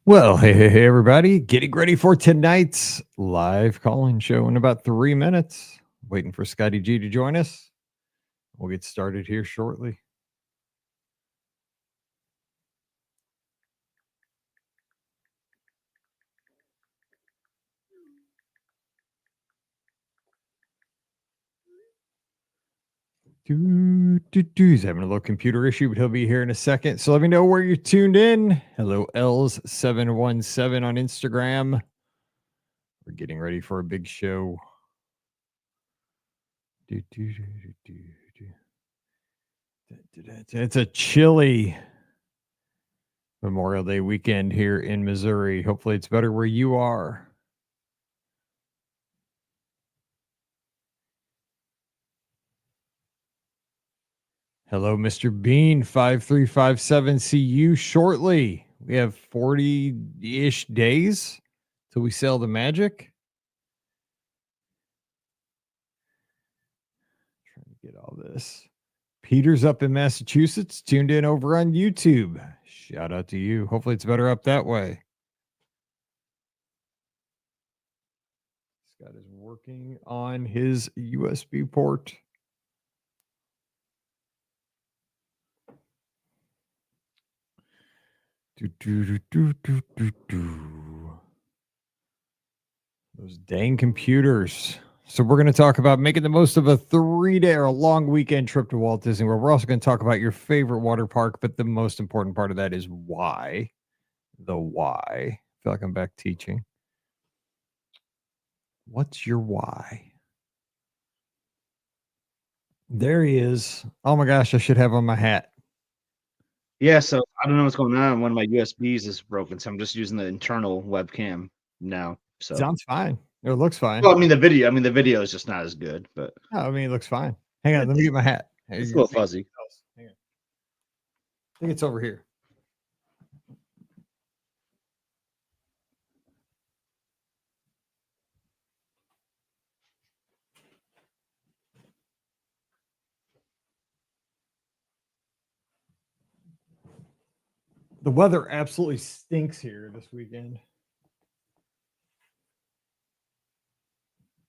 Well, hey, everybody. Getting ready for tonight's live call-in show in about 3 minutes. Waiting for Scotty G to join us. We'll get started here shortly. He's having a little computer issue, but he'll be here in a second. So let me know where you're tuned in. Hello, Els717 on Instagram. We're getting ready for a big show. It's a chilly Memorial Day weekend here in Missouri. Hopefully it's better where you are. Hello, Mr. Bean 5357. See you shortly. We have 40-ish days till we sell the magic. Trying to get all this. Peter's up in Massachusetts, tuned in over on YouTube. Shout out to you. Hopefully it's better up that way. Scott is working on his USB port. Those dang computers. So we're going to talk about making the most of a 3-day or a long weekend trip to Walt Disney World. We're also going to talk about your favorite water park, but the most important part of that is why. The why. I feel like I'm back teaching. What's your why? There he is. Oh my gosh, I should have on my hat. Yeah, so I don't know what's going on. One of my USBs is broken, so I'm just using the internal webcam now. So Sounds fine. It looks fine. well, I mean the video is just not as good, but No, I mean it looks fine. Hang on, let me get my hat. it's a little fuzzy. Hang on. I think it's over here. The weather absolutely stinks here this weekend.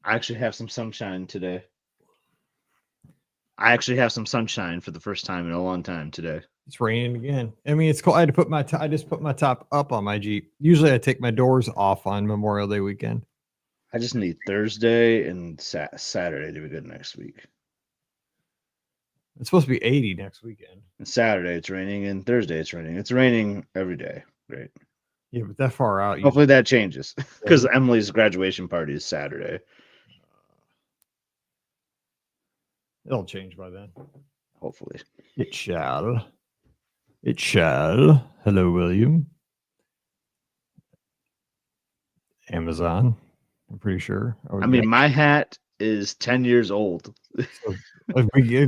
I actually have some sunshine today. I actually have some sunshine for the first time in a long time today. It's raining again. I mean, it's cold. I had to put my I just put my top up on my Jeep. Usually, I take my doors off on Memorial Day weekend. I just need Thursday and Saturday to be good next week. It's supposed to be 80 next weekend. And Saturday it's raining, and Thursday it's raining. It's raining every day. Great. Yeah, but that far out. Hopefully that changes because Emily's graduation party is Saturday. It'll change by then. Hopefully. It shall. It shall. Hello, William. Amazon. I'm pretty sure. I mean, my hat is 10 years old. So,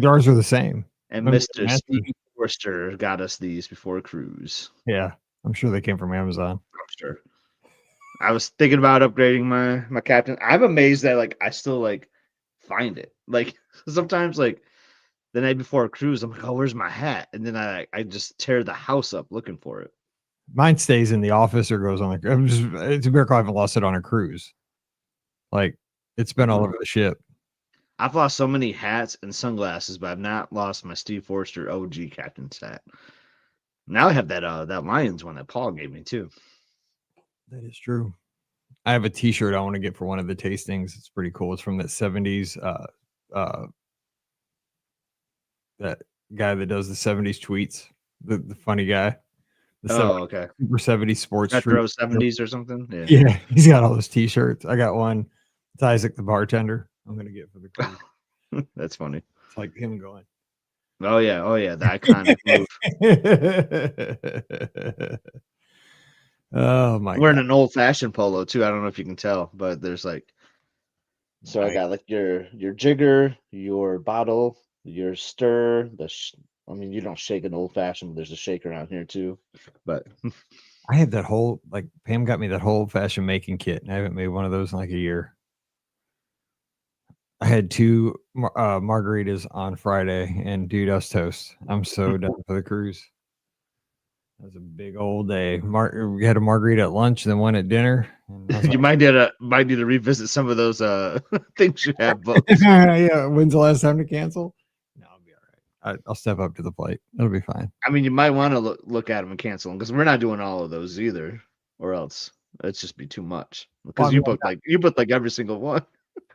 ours are the same. And Mr. Steve Forster got us these before a cruise. Yeah, I'm sure they came from Amazon. I'm sure. I was thinking about upgrading my captain. I'm amazed that I still find it. Sometimes the night before a cruise, I'm like, oh, where's my hat? And then I just tear the house up looking for it. Mine stays in the office or goes on it's a miracle I haven't lost it on a cruise. It's been all over the ship. I've lost so many hats and sunglasses, but I've not lost my Steve Forster OG captain's hat. Now I have that Lions one that Paul gave me too. That is true. I have a T-shirt I want to get for one of the tastings. It's pretty cool. It's from that 70s. That guy that does the 70s tweets, the funny guy. Okay. Super 70s sports. Retro 70s or something. Yeah, he's got all those T-shirts. I got one. It's Isaac the bartender. I'm gonna get for the cruise. That's funny. It's like him going. Oh yeah, the iconic move. Oh my! Wearing an old-fashioned polo too. I don't know if you can tell, but there's so I got your jigger, your bottle, your stir. I mean, you don't shake an old-fashioned, but there's a shaker on here too. But I have that whole Pam got me that whole old-fashioned making kit, and I haven't made one of those in a year. I had 2 margaritas on Friday, and dude, I was toast. I'm so done for the cruise. That was a big old day. We had a margarita at lunch, and then one at dinner. And I was You might need to revisit some of those things you have booked. yeah. When's the last time to cancel? No, I'll be all right. I'll step up to the plate. It'll be fine. I mean, you might want to look at them and cancel them because we're not doing all of those either, or else it's just be too much. Because Well, you booked like every single one.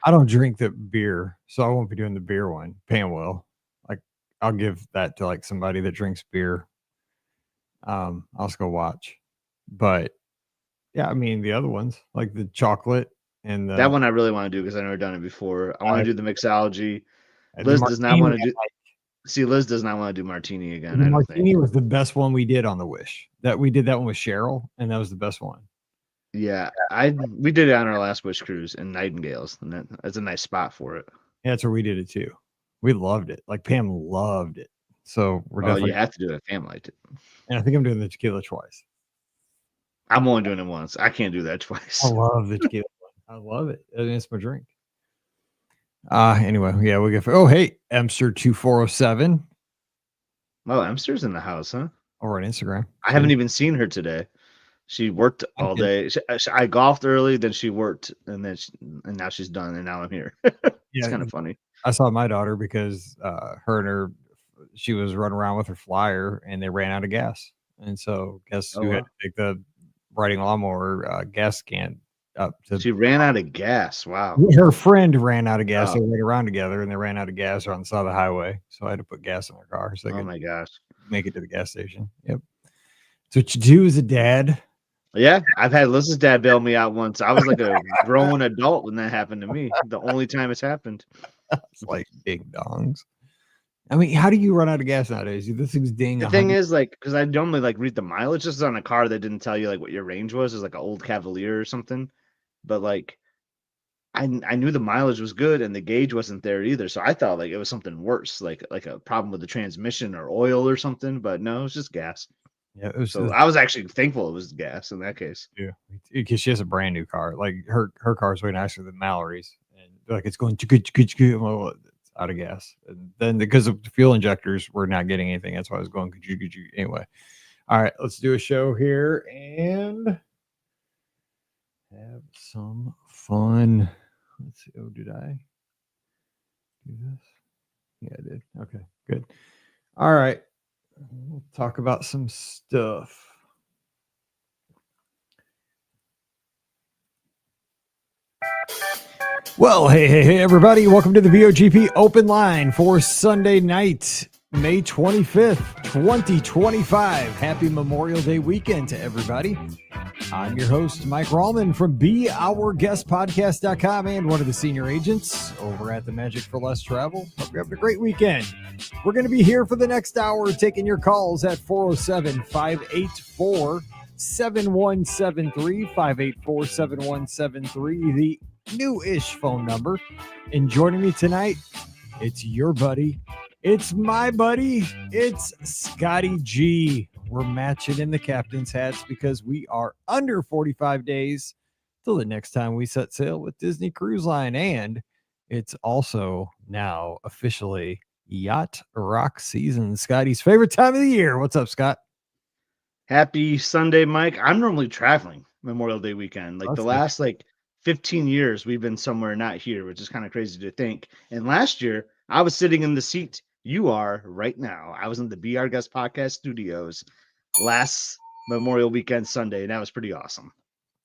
I don't drink the beer, so I won't be doing the beer one. Pam will. Like, I'll give that to like somebody that drinks beer. I'll just go watch. But yeah, I mean the other ones, like the chocolate and That one I really want to do because I've never done it before. I want to do the mixology. the Liz does not martini. want to do. See, Liz does not want to do martini again. The I don't think. martini was the best one we did on the Wish. That we did that one with Cheryl, and that was the best one. Yeah, we did it on our last Wish cruise in Nightingales, and that's a nice spot for it. Yeah, that's where we did it too. We loved it. Like Pam loved it. So we're definitely. You have to do it. Pam liked it. And I think I'm doing the tequila twice. I'm only doing it once. I can't do that twice. I love the tequila one. I love it. It's my drink. Anyway, yeah, we get. Oh, hey, Emster 2407. Oh, Emster's in the house, huh? Over on Instagram. I haven't even seen her today. She worked all day. I golfed early, then she worked, and now she's done, and now I'm here. It's kind of funny. I saw my daughter because she was running around with her flyer, and they ran out of gas, and so guess who had to take the riding lawnmower gas can up to. She ran out of gas. Wow. Her friend ran out of gas. They went around together, and they ran out of gas on the side of the highway. So I had to put gas in their car so they could my gosh, make it to the gas station. Yep. So what you do as a dad. Yeah, I've had Liz's dad bail me out once. I was like a grown adult when that happened to me. The only time it's happened. It's like ding dongs. I mean, how do you run out of gas nowadays? This thing's ding. The thing is, like, because I normally like read the mileage. Just on a car that didn't tell you like what your range was. It was like an old Cavalier or something. But like, I knew the mileage was good and the gauge wasn't there either. So I thought like it was something worse, like a problem with the transmission or oil or something. But no, it's just gas. Yeah, it was. So I was actually thankful it was gas in that case. Yeah, because she has a brand new car. Like her car is way nicer than Mallory's, and like it's going well, it's out of gas. And then because of the fuel injectors, we're not getting anything. That's why I was going anyway. All right, let's do a show here and have some fun. Let's see. Oh, did I do this? Yeah, I did. Okay, good. All right. We'll talk about some stuff. Well, hey, everybody. Welcome to the VOGP Open Line for Sunday night, May 25th, 2025. Happy Memorial Day weekend to everybody. I'm your host, Mike Rallman from BeOurGuestPodcast.com and one of the senior agents over at the Magic for Less Travel. Hope you're having a great weekend. We're going to be here for the next hour taking your calls at 407-584-7173, 584-7173, the new-ish phone number. And joining me tonight, it's your buddy. It's my buddy. It's Scotty G. We're matching in the captain's hats because we are under 45 days till the next time we set sail with Disney Cruise Line. And it's also now officially yacht rock season, Scotty's favorite time of the year. What's up, Scott? Happy Sunday, Mike. I'm normally traveling Memorial Day weekend. Like the last 15 years, we've been somewhere not here, which is kind of crazy to think. And last year, I was sitting in the seat you are right now. I was in the Be Our Guest Podcast studios last Memorial Weekend Sunday, and that was pretty awesome.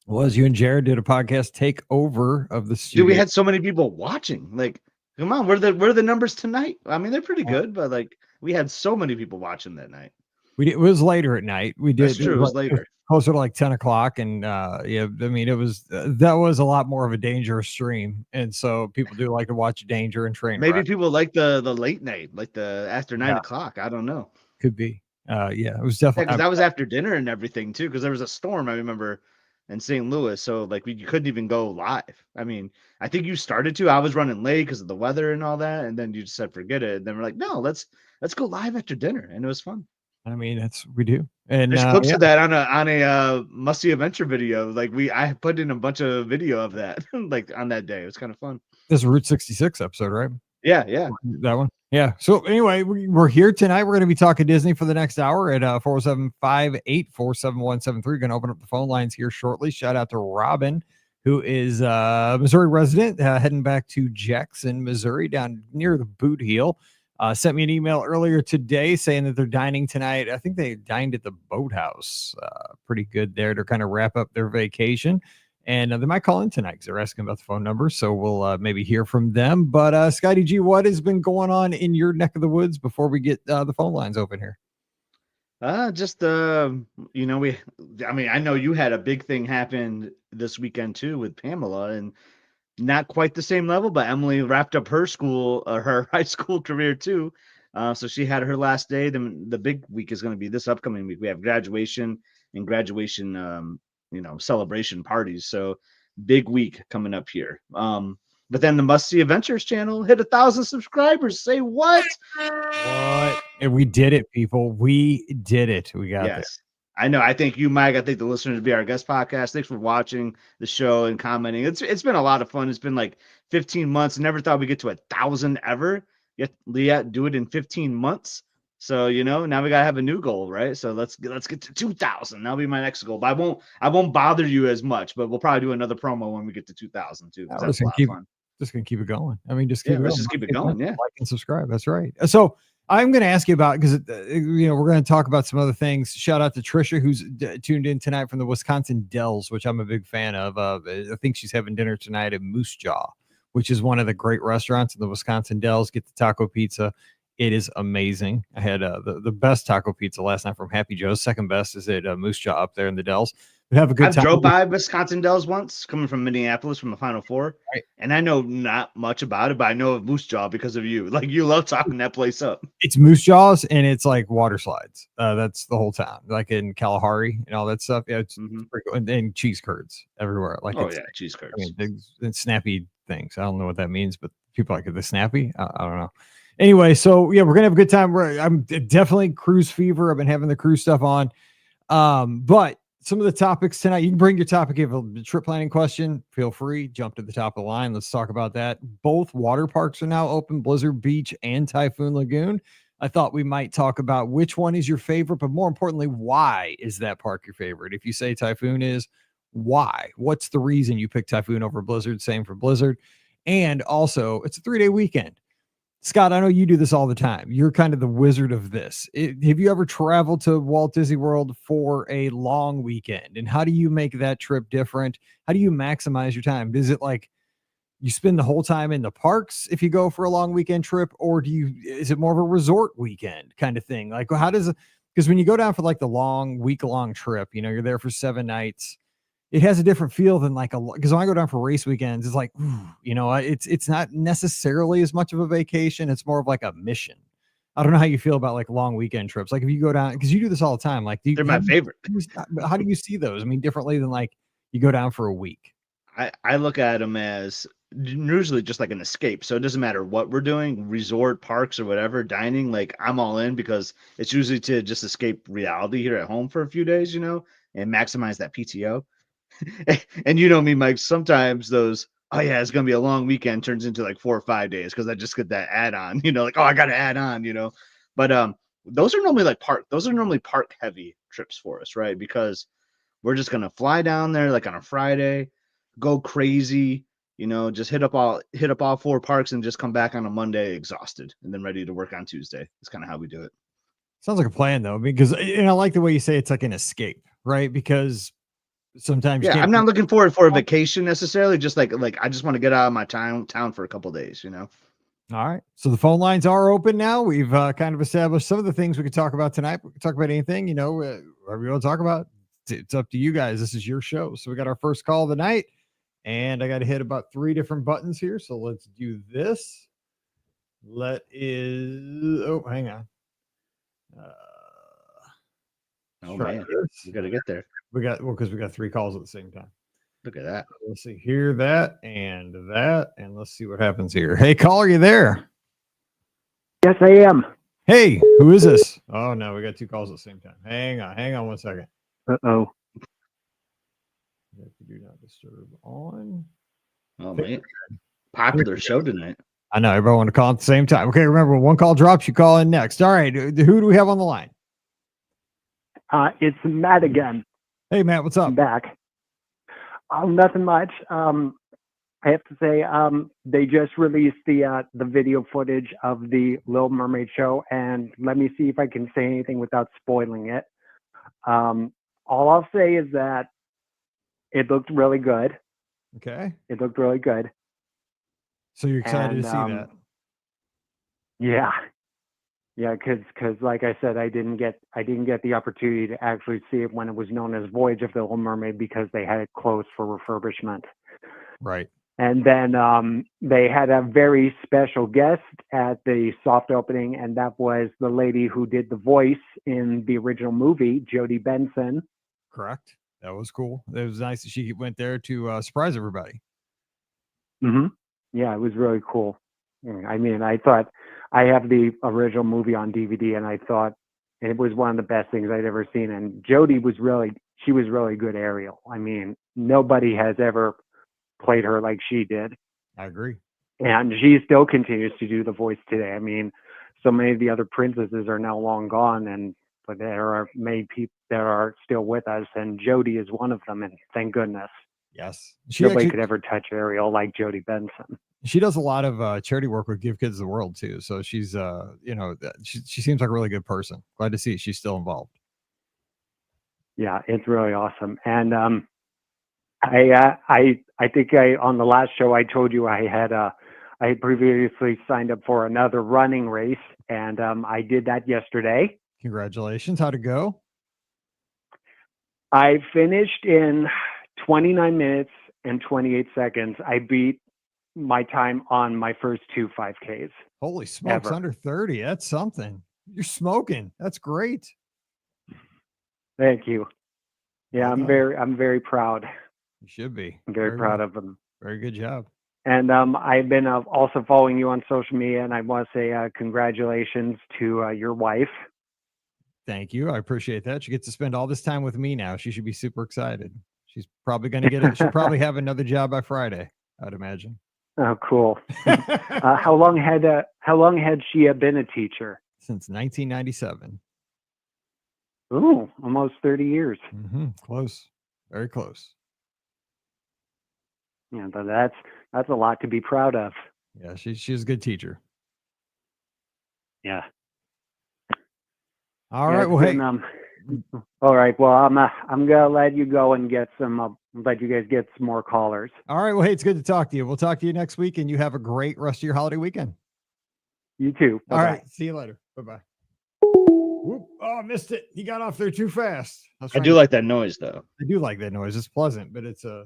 Was you and Jared did a podcast takeover of the studio? Dude, we had so many people watching. Like, come on, what are the numbers tonight? I mean, they're pretty good, but like we had so many people watching that night. It was later at night. We did. That's true. It was later, closer to like 10 o'clock, and yeah, I mean, it was that was a lot more of a dangerous stream, and so people do like to watch Danger and Train. Maybe people like the late night, like the after 9 o'clock. I don't know. Could be. Yeah, it was definitely because that was after dinner and everything too. Because there was a storm, I remember, in St. Louis, so like you couldn't even go live. I mean, I think you started to. I was running late because of the weather and all that, and then you just said forget it. And then we're like, no, let's go live after dinner, and it was fun. I mean, we do. And there's clips of that on a Musty Adventure video. Like I put in a bunch of video of that, like on that day. It was kind of fun. This is Route 66 episode, right? Yeah. That one. Yeah. So anyway, we're here tonight. We're going to be talking Disney for the next hour at 475-847-173. Going to open up the phone lines here shortly. Shout out to Robin, who is a Missouri resident, heading back to Jackson, Missouri, down near the Boot Heel. Sent me an email earlier today saying that they're dining tonight. I think they dined at the Boathouse. Pretty good there to kind of wrap up their vacation. And they might call in tonight because they're asking about the phone number. So we'll maybe hear from them. But Scotty G, what has been going on in your neck of the woods before we get the phone lines open here? Just you know, I know you had a big thing happen this weekend too with Pamela, and not quite the same level, but Emily wrapped up her her high school career too. So she had her last day. Then the big week is going to be this upcoming week. We have graduation and graduation, celebration parties. So big week coming up here. But then the Must See Adventures channel hit 1,000 subscribers. Say what? What? And we did it, people. We did it. We got there. Yes. I know. I thank you, Mike. I think the listeners will be our guest podcast. Thanks for watching the show and commenting. It's been a lot of fun. It's been like 15 months. Never thought we'd get to 1,000 ever. Yet Leah do it in 15 months. So now we gotta have a new goal, right? So let's get to 2,000. That'll be my next goal. But I won't bother you as much. But we'll probably do another promo when we get to 2,000 too. That's a lot of fun. Just gonna keep it going. I mean, just keep it let's going. just keep it going. Yeah. Like and subscribe. That's right. So I'm going to ask you about, because we're going to talk about some other things. Shout out to Trisha, who's tuned in tonight from the Wisconsin Dells, which I'm a big fan of. I think she's having dinner tonight at Moose Jaw, which is one of the great restaurants in the Wisconsin Dells. Get the taco pizza. It is amazing. I had the best taco pizza last night from Happy Joe's. Second best is at Moose Jaw up there in the Dells. We have a good time. I drove by Wisconsin Dells once, coming from Minneapolis from the Final Four, right? And I know not much about it, but I know of Moose Jaw because of you. Like, you love talking that place up. It's Moose Jaws, and it's like water slides. That's the whole town, like in Kalahari and all that stuff. Yeah, it's pretty cool. And cheese curds everywhere. Like, cheese curds. I mean, and snappy things. I don't know what that means, but people like the snappy. I don't know. Anyway, so yeah, we're gonna have a good time. I'm definitely cruise fever. I've been having the cruise stuff on, but some of the topics tonight, you can bring your topic. If a trip planning question, feel free, jump to the top of the line. Let's talk about that. Both water parks are now open, Blizzard Beach and Typhoon Lagoon. I thought we might talk about which one is your favorite, but more importantly, why is that park your favorite? If you say Typhoon is, why? What's the reason you picked Typhoon over Blizzard? Same for Blizzard. And also, it's a 3-day weekend. Scott, I know you do this all the time. You're kind of the wizard of this. Have you ever traveled to Walt Disney World for a long weekend? And how do you make that trip different? How do you maximize your time? Is it like you spend the whole time in the parks if you go for a long weekend trip, or is it more of a resort weekend kind of thing? Like, how does it, because when you go down for like the long week-long trip, you're there for 7 nights. It has a different feel than because when I go down for race weekends, it's like, it's not necessarily as much of a vacation. It's more of like a mission. I don't know how you feel about like long weekend trips. Like if you go down, because you do this all the time, like they're my favorite. How do you see those? I mean, differently than like you go down for a week. I look at them as usually just like an escape. So it doesn't matter what we're doing, resort, parks, or whatever, dining, like I'm all in, because it's usually to just escape reality here at home for a few days, and maximize that PTO. And you know me, Mike, sometimes those, oh yeah, it's gonna be a long weekend, turns into like 4 or 5 days because I just get that add-on, like, oh, I gotta add on, but those are normally park heavy trips for us, right? Because we're just gonna fly down there like on a Friday, go crazy, just hit up all 4 parks and just come back on a Monday exhausted and then ready to work on Tuesday. That's kind of how we do it. Sounds like a plan though, because I like the way you say it's like an escape, right? Because sometimes I'm not looking forward for a vacation necessarily, just like I just want to get out of my town for a couple of days. All right, so the phone lines are open now. We've kind of established some of the things we could talk about tonight. We could talk about anything, whatever you want to talk about. It's up to you guys. This is your show. So we got our first call of the night, and I got to hit about 3 different buttons here, so let's do this. Hang on. Man, we got to get there. Because we got 3 calls at the same time. Look at that. Let's see here, and let's see what happens here. Hey, caller, you there? Yes, I am. Hey, who is this? Oh no, we got 2 calls at the same time. Hang on 1 second. Uh-oh. Do not disturb on. Oh man, popular show tonight. I know everyone want to call at the same time. Okay, remember, when one call drops, you call in next. All right, who do we have on the line? It's Matt again. Hey, Matt, what's I'm up? back. Nothing much. I have to say, they just released the video footage of the Little Mermaid show, and let me see if I can say anything without spoiling it. All I'll say is that it looked really good. Okay, It looked really good. so you're excited And, to see that? Yeah, because like I said, I didn't get the opportunity to actually see it when it was known as Voyage of the Little Mermaid because they had it closed for refurbishment. Right. And then they had a very special guest at the soft opening, and that was the lady who did the voice in the original movie, Jodie Benson. Correct. That was cool. It was nice that she went there to surprise everybody. Mm-hmm. Yeah, it was really cool. I mean, I thought I have the original movie on DVD, and I thought it was one of the best things I'd ever seen. And Jodie was really good Ariel. I mean, nobody has ever played her like she did. I agree. And she still continues to do the voice today. I mean, so many of the other princesses are now long gone, but there are many people that are still with us, and Jodie is one of them. And thank goodness, Yes, nobody could ever touch Ariel like Jodie Benson. She does a lot of charity work with Give Kids the World too. So she's she seems like a really good person. Glad to see she's still involved. Yeah, it's really awesome. And I think on the last show I told you I had previously signed up for another running race, and I did that yesterday. Congratulations! How'd it go? I finished in 29 minutes and 28 seconds. I beat my time on my first two 5Ks. Holy smokes, ever. under 30. That's something. You're smoking. That's great. Thank you. Yeah, Well I'm very proud. You should be. I'm very proud of them. Very good job. And I've been also following you on social media, and I want to say congratulations to your wife. Thank you. I appreciate that. She gets to spend all this time with me now. She should be super excited. She's probably going to get it. She'll probably have another job by Friday, I'd imagine. Oh, cool. How long had she been a teacher? Since 1997. Ooh, almost 30 years. Mm-hmm. Close. Very close. Yeah, but that's a lot to be proud of. Yeah, she's a good teacher. Yeah. All right. Well, hey. All right. Well, I'm gonna let you go and get some. Let you guys get some more callers. All right. Well, hey, it's good to talk to you. We'll talk to you next week, and you have a great rest of your holiday weekend. You too. Bye-bye. All right. See you later. Bye-bye. Whoop. Oh, I missed it. He got off there too fast. I do like that noise though. I do like that noise. It's pleasant, but it's I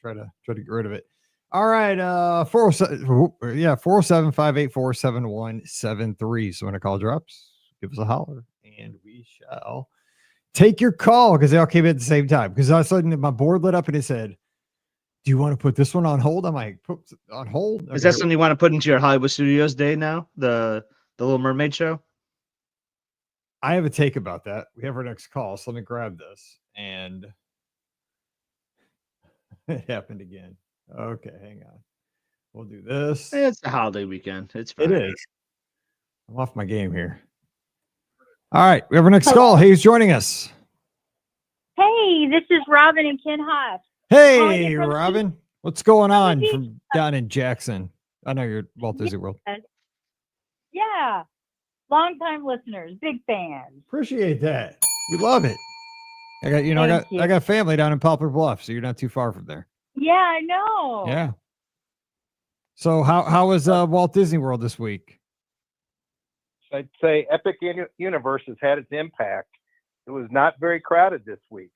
try to get rid of it. All right. 407-584-7173. So when a call drops, give us a holler and we shall take your call, because they all came in at the same time. Because all of a sudden my board lit up and it said, do you want to put this one on hold? I'm like, put on hold. Is that something you want to put into your Hollywood Studios day now? The Little Mermaid show? I have a take about that. We have our next call, so let me grab this. And it happened again. Okay, hang on. We'll do this. It's the holiday weekend. It's fine. It is. I'm off my game here. All right, we have our next call. Hey, who's joining us? Hey, this is Robin and Ken Haas. Hey, Robin. What's going on from down in Jackson? I know you're Walt Disney World. Yeah. Long-time listeners, big fans. Appreciate that. We love it. I got family down in Poplar Bluff, so you're not too far from there. Yeah, I know. Yeah. So how was Walt Disney World this week? I'd say Epic Universe has had its impact. It was not very crowded this week.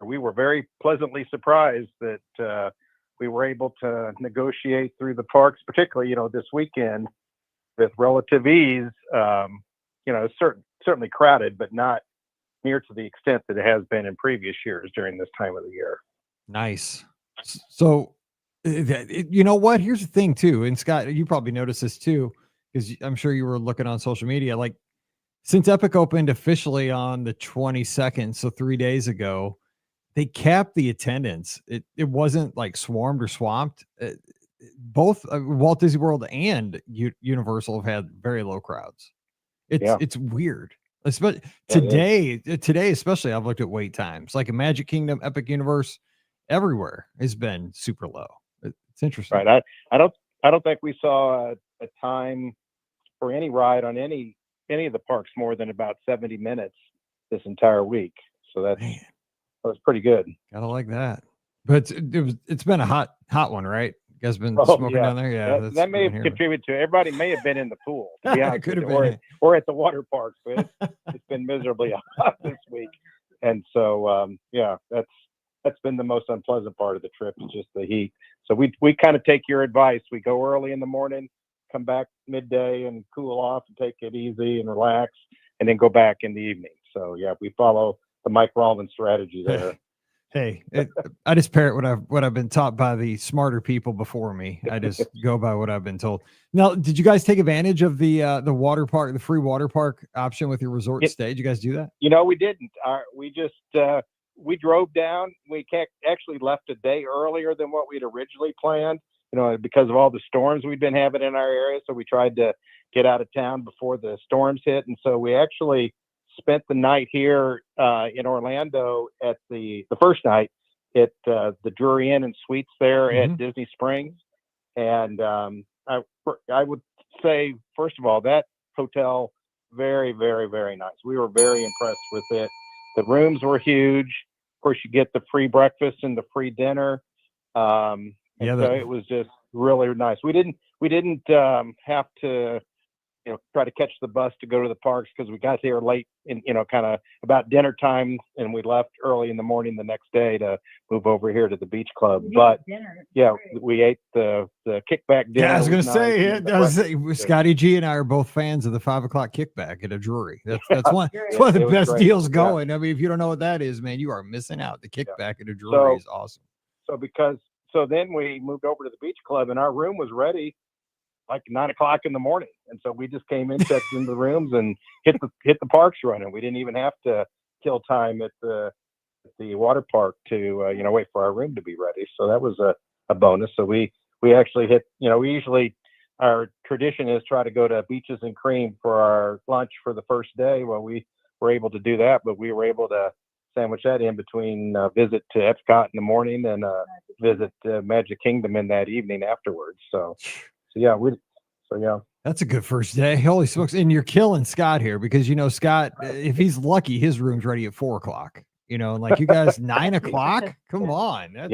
We were very pleasantly surprised that we were able to negotiate through the parks, particularly, this weekend, with relative ease. Certainly crowded, but not near to the extent that it has been in previous years during this time of the year. Nice. So, you know what? Here's the thing too. And Scott, you probably noticed this too, because I'm sure you were looking on social media. Like, since Epic opened officially on the 22nd, so 3 days ago, they capped the attendance. It wasn't like swarmed or swamped. both Walt Disney World and Universal have had very low crowds. It's weird. Especially today, especially I've looked at wait times. Like in Magic Kingdom, Epic Universe, everywhere has been super low. It's interesting. Right. I don't think we saw a time for any ride on any of the parks more than about 70 minutes this entire week. So that was pretty good. Gotta like that. But it's been a hot one, right? You guys been smoking down there? Yeah, that may have contributed to it. Everybody may have been in the pool, to be honest, could have with you, been. or at the water park, but it's been miserably hot this week. And so, that's been the most unpleasant part of the trip, is just the heat. So we kind of take your advice. We go early in the morning, come back midday and cool off and take it easy and relax, and then go back in the evening. So yeah, we follow the Mike Rollins strategy there. Hey, I just parrot what I've been taught by the smarter people before me. I just go by what I've been told. Now, did you guys take advantage of the water park, the free water park option with your resort stay? Did you guys do that? We didn't. We just we drove down. We actually left a day earlier than what we'd originally planned. Because of all the storms we've been having in our area. So we tried to get out of town before the storms hit, and so we actually spent the night here in Orlando at the first night at the Drury Inn and Suites there at Disney Springs. And I would say, first of all, that hotel, very, very, very nice. We were very impressed with it. The rooms were huge. Of course, you get the free breakfast and the free dinner. So it was just really nice. We didn't have to try to catch the bus to go to the parks, because we got there late in, kind of about dinner time, and we left early in the morning the next day to move over here to the beach club. But we ate the kickback dinner. Yeah, I was going to say, Scotty G and I are both fans of the 5 o'clock kickback at a Drury. That's one of the best deals going. Yeah. I mean, if you don't know what that is, man, you are missing out. The kickback at a Drury is awesome. So then we moved over to the beach club, and our room was ready like 9 o'clock in the morning. And so we just came in, checked into the rooms, and hit the parks running. We didn't even have to kill time at the water park to, wait for our room to be ready. So that was a bonus. So we actually hit, we usually, our tradition is try to go to Beaches and Cream for our lunch for the first day. Well, we were able to do that, but we were able to sandwich that in between a visit to Epcot in the morning and a visit to Magic Kingdom in that evening afterwards. So yeah. That's a good first day. Holy smokes. And you're killing Scott here, because, Scott, if he's lucky, his room's ready at 4 o'clock, like you guys 9 o'clock. Come on. That's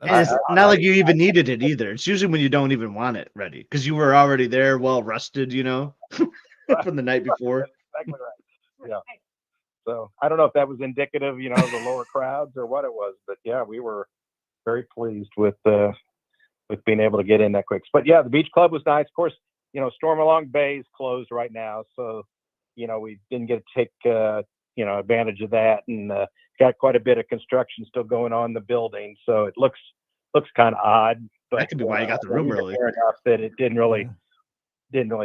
it's not like you even needed it either. It's usually when you don't even want it ready, because you were already there, well rested, from the night before. Exactly right. Yeah. So I don't know if that was indicative, of the lower crowds or what it was, but yeah, we were very pleased with being able to get in that quick. But yeah, the beach club was nice. Of course, Stormalong Bay is closed right now, so we didn't get to take advantage of that, and got quite a bit of construction still going on in the building, so it looks kind of odd. But that could be why you got the room early. Fair enough that it didn't really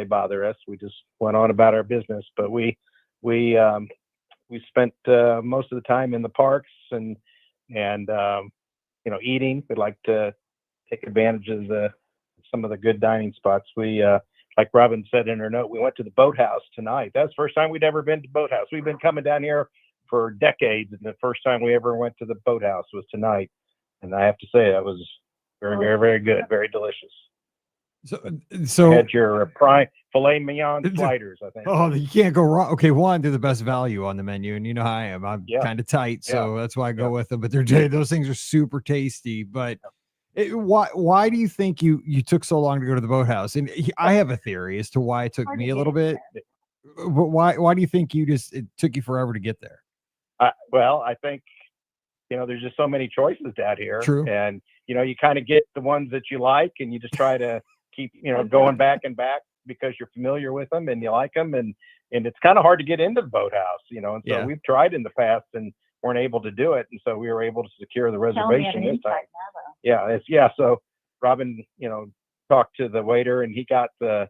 bother us. We just went on about our business, but we spent most of the time in the parks and eating. We'd like to take advantage of some of the good dining spots. We like Robin said in her note, we went to the Boathouse tonight. That's the first time we'd ever been to Boathouse. We've been coming down here for decades, and the first time we ever went to the Boathouse was tonight. And I have to say that was very, very, very good, very delicious. So you had your prime filet mignon sliders, I think. Oh, you can't go wrong. Okay, one, they're the best value on the menu, and how I am. I'm kind of tight, so that's why I go with them. But those things are super tasty. But why do you think you took so long to go to the Boathouse? And I have a theory as to why it took me a little bit. But why do you think it took you forever to get there? Well, I think there's just so many choices down here. True. And you kind of get the ones that you like, and you just try to keep going back and back because you're familiar with them and you like them, and it's kind of hard to get into the Boathouse, and so we've tried in the past and weren't able to do it, and so we were able to secure the reservation this time. So Robin talked to the waiter, and he got the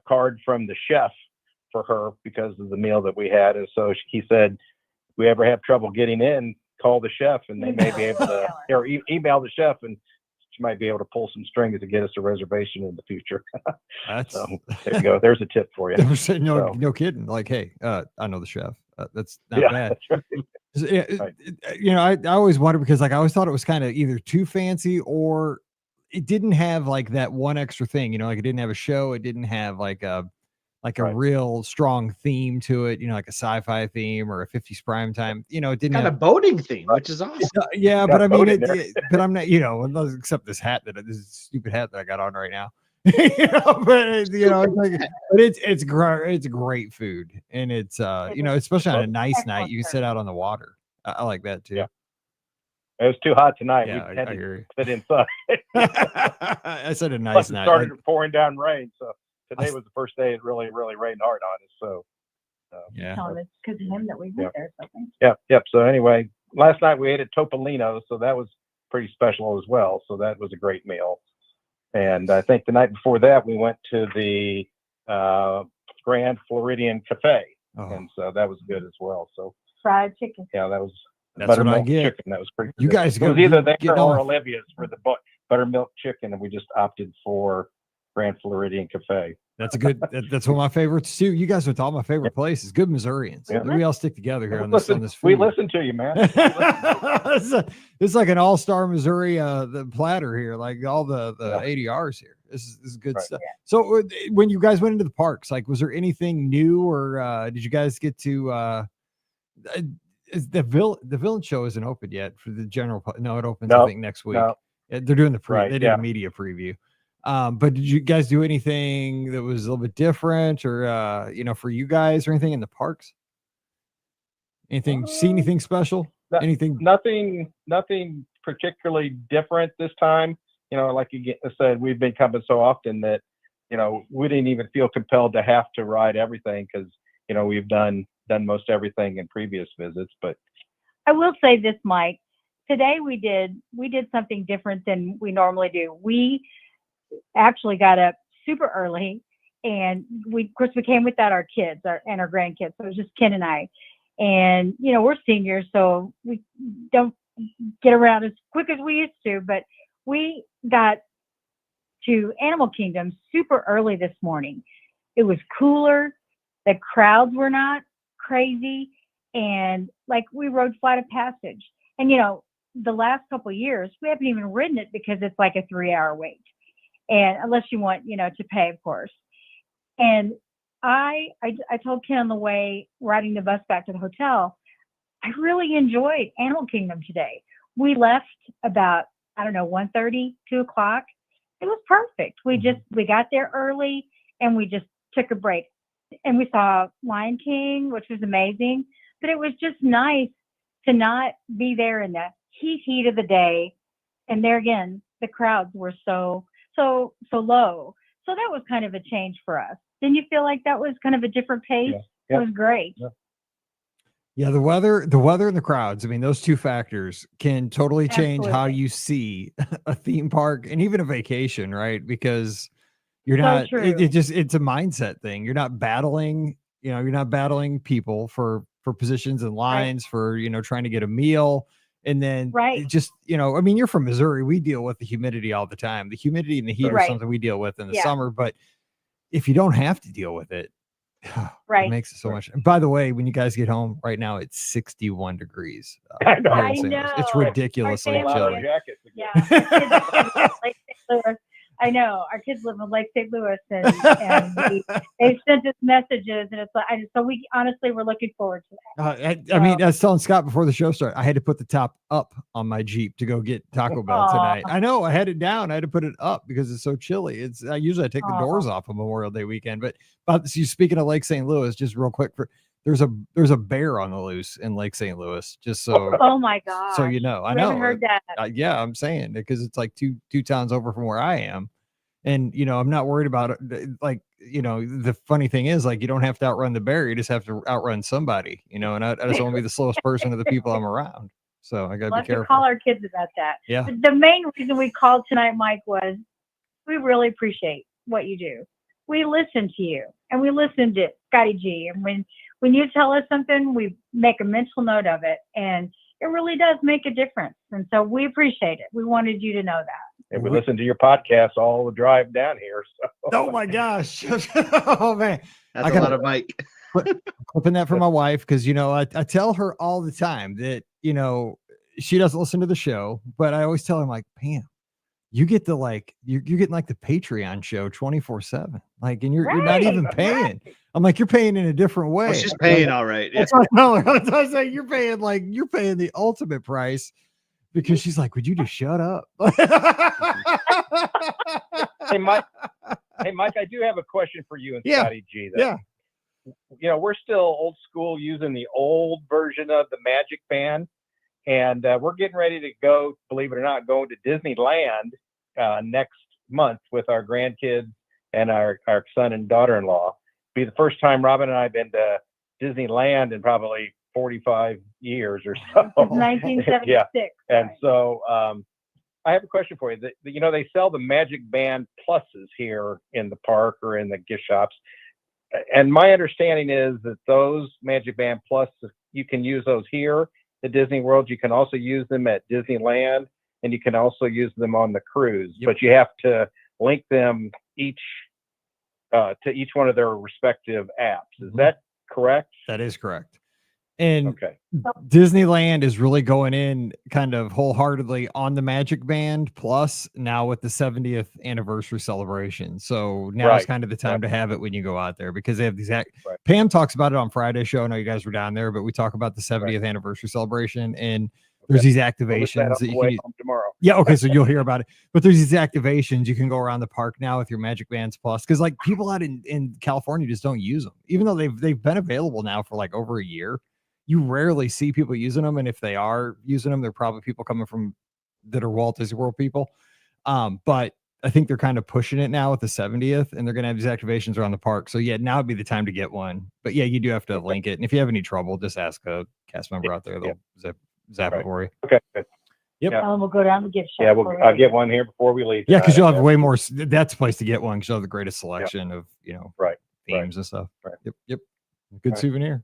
card from the chef for her because of the meal that we had, and so he said, if we ever have trouble getting in, call the chef, and they may be able to or email the chef and you might be able to pull some strings to get us a reservation in the future. That's So there you go. There's a tip for you. no, So, no kidding. Like, hey, I know the chef. That's not yeah, bad. that's right. Right. You know, I always wonder because like I always thought it was kind of either too fancy or it didn't have like that one extra thing. You know, like it didn't have a show. It didn't have like a Right. real strong theme to it. You know, like a sci-fi theme or a 50s prime time. You know, it didn't Kind have. of boating theme, which is awesome. Yeah, Got but I mean, boat in there. but I'm not. You know, except this hat this stupid hat that I got on right now. You know, but you know, it's like, but it's great. It's great food, and it's you know, especially on a nice night, you can sit out on the water. I like that too. Yeah. It was too hot tonight. Yeah, We had I to hear you. sit inside. I said a Plus, nice it night. started pouring down rain. So I- today was the first day it really, really rained hard on us. So Yeah. Telling us because of him that we went there. So thank Yep. So anyway, last night we ate at Topolino, so that was pretty special as well. So that was a great meal. And I think the night before that we went to the Grand Floridian Cafe, Oh, and so that was good as well. So fried chicken. yeah, that was that's what I buttermilk get. chicken. That was pretty good. You guys It go was either get there or on. Olivia's for the buttermilk chicken, and we just opted for Grand Floridian Cafe. That's a good. That's one of my favorites too. You guys went to all my favorite places. Good Missourians. Yeah. We all stick together here on Listen, this we food. listen to you, man. It's like an all-star Missouri the platter here, like all the ADRs here. This is good Right. stuff. So when you guys went into the parks, like was there anything new or did you guys get to is the villain show isn't open yet for the general no, it opens I think next week. No. They're doing the Right, they did a media preview. But did you guys do anything that was a little bit different or you know, for you guys or anything in the parks? Anything see anything special? Anything? Nothing particularly different this time. You know, like you said, we've been coming so often that, you know, we didn't even feel compelled to have to ride everything because, you know, we've done most everything in previous visits. But I will say this, Mike. Today we did something different than we normally do. We actually got up super early, and of course we came without our kids and our grandkids. So it was just Ken and I. And you know, we're seniors, so we don't get around as quick as we used to. But we got to Animal Kingdom super early this morning. It was cooler. The crowds were not crazy, and like we rode Flight of Passage. And you know, the last couple of years we haven't even ridden it because it's like a 3-hour wait, and unless you want, you know, to pay, of course. And I told Ken on the way riding the bus back to the hotel, I really enjoyed Animal Kingdom today. We left about, I don't know, 1:30, 2 o'clock. It was perfect. We got there early and we just took a break. And we saw Lion King, which was amazing. But it was just nice to not be there in the heat of the day. And there again, the crowds were so low. So that was kind of a change for us. Didn't you feel like that was kind of a different pace? Yeah. It was great. Yeah, the weather and the crowds. I mean, those two factors can totally change how Absolutely. you see a theme park and even a vacation, right? Because you're So not true. it's a mindset thing. You're not battling, you know, you're not battling people for positions and lines for, you know, trying to get a meal. And then Right. it just, you know, I mean, you're from Missouri. We deal with the humidity all the time. The humidity and the heat are Right. something we deal with in the Yeah. summer, but if you don't have to deal with it, it Right. makes it so much. And by the way, when you guys get home right now, it's 61 degrees. I know. Here in I St. Louis. It's know. ridiculously Our Pull out our family- chilly. jackets again. Yeah. Our kids live in Lake St. Louis. I know. Our kids live in Lake St. Louis, and they've sent us messages, and it's like, so we honestly we're looking forward to that. I mean, I was telling Scott before the show started, I had to put the top up on my Jeep to go get Taco Bell Aw. tonight. I know I had it down. I had to put it up because it's so chilly. I usually take the doors off on Memorial Day weekend, but so speaking of Lake St. Louis, just real quick, there's a bear on the loose in Lake St. Louis. Just so Oh my God! so you know, I haven't know. heard that. Yeah, I'm saying because it's like two towns over from where I am, and you know I'm not worried about it. Like you know, the funny thing is like you don't have to outrun the bear; you just have to outrun somebody. You know, and I just want to be the slowest person of the people I'm around. So I gotta We'll be have to careful. call our kids about that. Yeah. But the main reason we called tonight, Mike, was we really appreciate what you do. We listen to you, and we listen to Scotty G. And when you tell us something, we make a mental note of it. And it really does make a difference. And so we appreciate it. We wanted you to know that. And we listen to your podcast all the drive down here. So. Oh my gosh. Oh man. That's I a lot gotta- of Mike. Clipping that for my wife because I tell her all the time that she doesn't listen to the show, but I always tell her, I'm like, Pam, you get the you're getting like the Patreon show 24/7, like, and you're not even paying. Right. I'm like, you're paying in a different way. Well, she's paying all right. Yeah. That's what I tell her. That's what I say. You're paying the ultimate price because she's like, would you just shut up? Hey, Mike, I do have a question for you and Yeah. Scotty G. Though. Yeah. We're still old school using the old version of the Magic Band. And we're getting ready to go, believe it or not, going to Disneyland next month with our grandkids and our son and daughter-in-law. Be the first time Robin and I have been to Disneyland in probably 45 years or so. It's 1976. Yeah. And right. so I have a question for you. They sell the Magic Band Pluses here in the park or in the gift shops. And my understanding is that those Magic Band Plus, you can use those here at Disney World. You can also use them at Disneyland, and you can also use them on the cruise. Yep. But you have to link them each to each one of their respective apps. Is that correct? That is correct. And Okay. Disneyland is really going in kind of wholeheartedly on the Magic Band Plus now with the 70th anniversary celebration. So now it's Right. kind of the time to have it when you go out there because they have these Right. Pam talks about it on Friday's show. I know you guys were down there, but we talk about the 70th anniversary celebration and there's these We'll look activations that that up you way can home tomorrow. Yeah, okay, so you'll hear about it. But there's these activations you can go around the park now with your Magic Bands Plus because like people out in California just don't use them, even though they've been available now for like over a year. You rarely see people using them, and if they are using them, they're probably people coming from that are Walt Disney World people. But I think they're kind of pushing it now with the 70th, and they're going to have these activations around the park. So yeah, now would be the time to get one. But yeah, you do have to link it, and if you have any trouble, just ask a cast member out there. They'll zap it for you. Okay. Good. Yep. Yeah. We'll go down the gift shop. Yeah, I'll get one here before we leave. Yeah, because you'll tonight. have way more. That's the place to get one because you'll have the greatest selection of Right. themes and stuff. Right. Yep. Good Right. souvenir,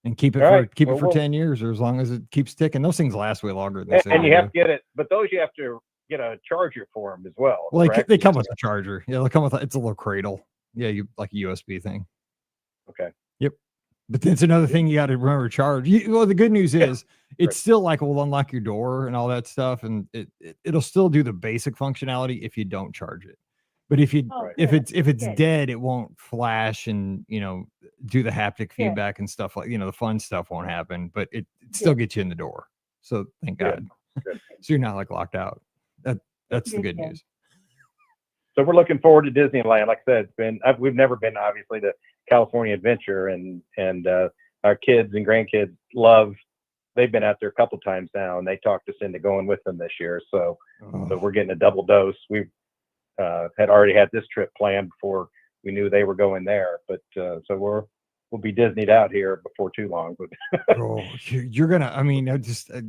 and keep it All for right. Well, for 10 years or as long as it keeps ticking. Those things last way longer than they say And they you have do. to get it, but those you have to get a charger for them as well. Well, correct? they come with a charger. Yeah, they come with it's a little cradle. Yeah, you like a USB thing. Okay. Yep. But that's another thing you got to remember to charge. Well, the good news is it's Right. still like will unlock your door and all that stuff, and it'll still do the basic functionality if you don't charge it. But if you Oh, if good. it's Good. dead, it won't flash and do the haptic feedback and stuff like the fun stuff won't happen. But it still gets you in the door. So thank Good. God. Good. So you're not like locked out. That's the good Good. news. So we're looking forward to Disneyland. Like I said, we've never been obviously to California Adventure, and our kids and grandkids love. They've been out there a couple times now, and they talked us into going with them this year. So we're getting a double dose. We had already had this trip planned before we knew they were going there, but so we'll be Disneyed out here before too long. But Oh, you're gonna. I mean,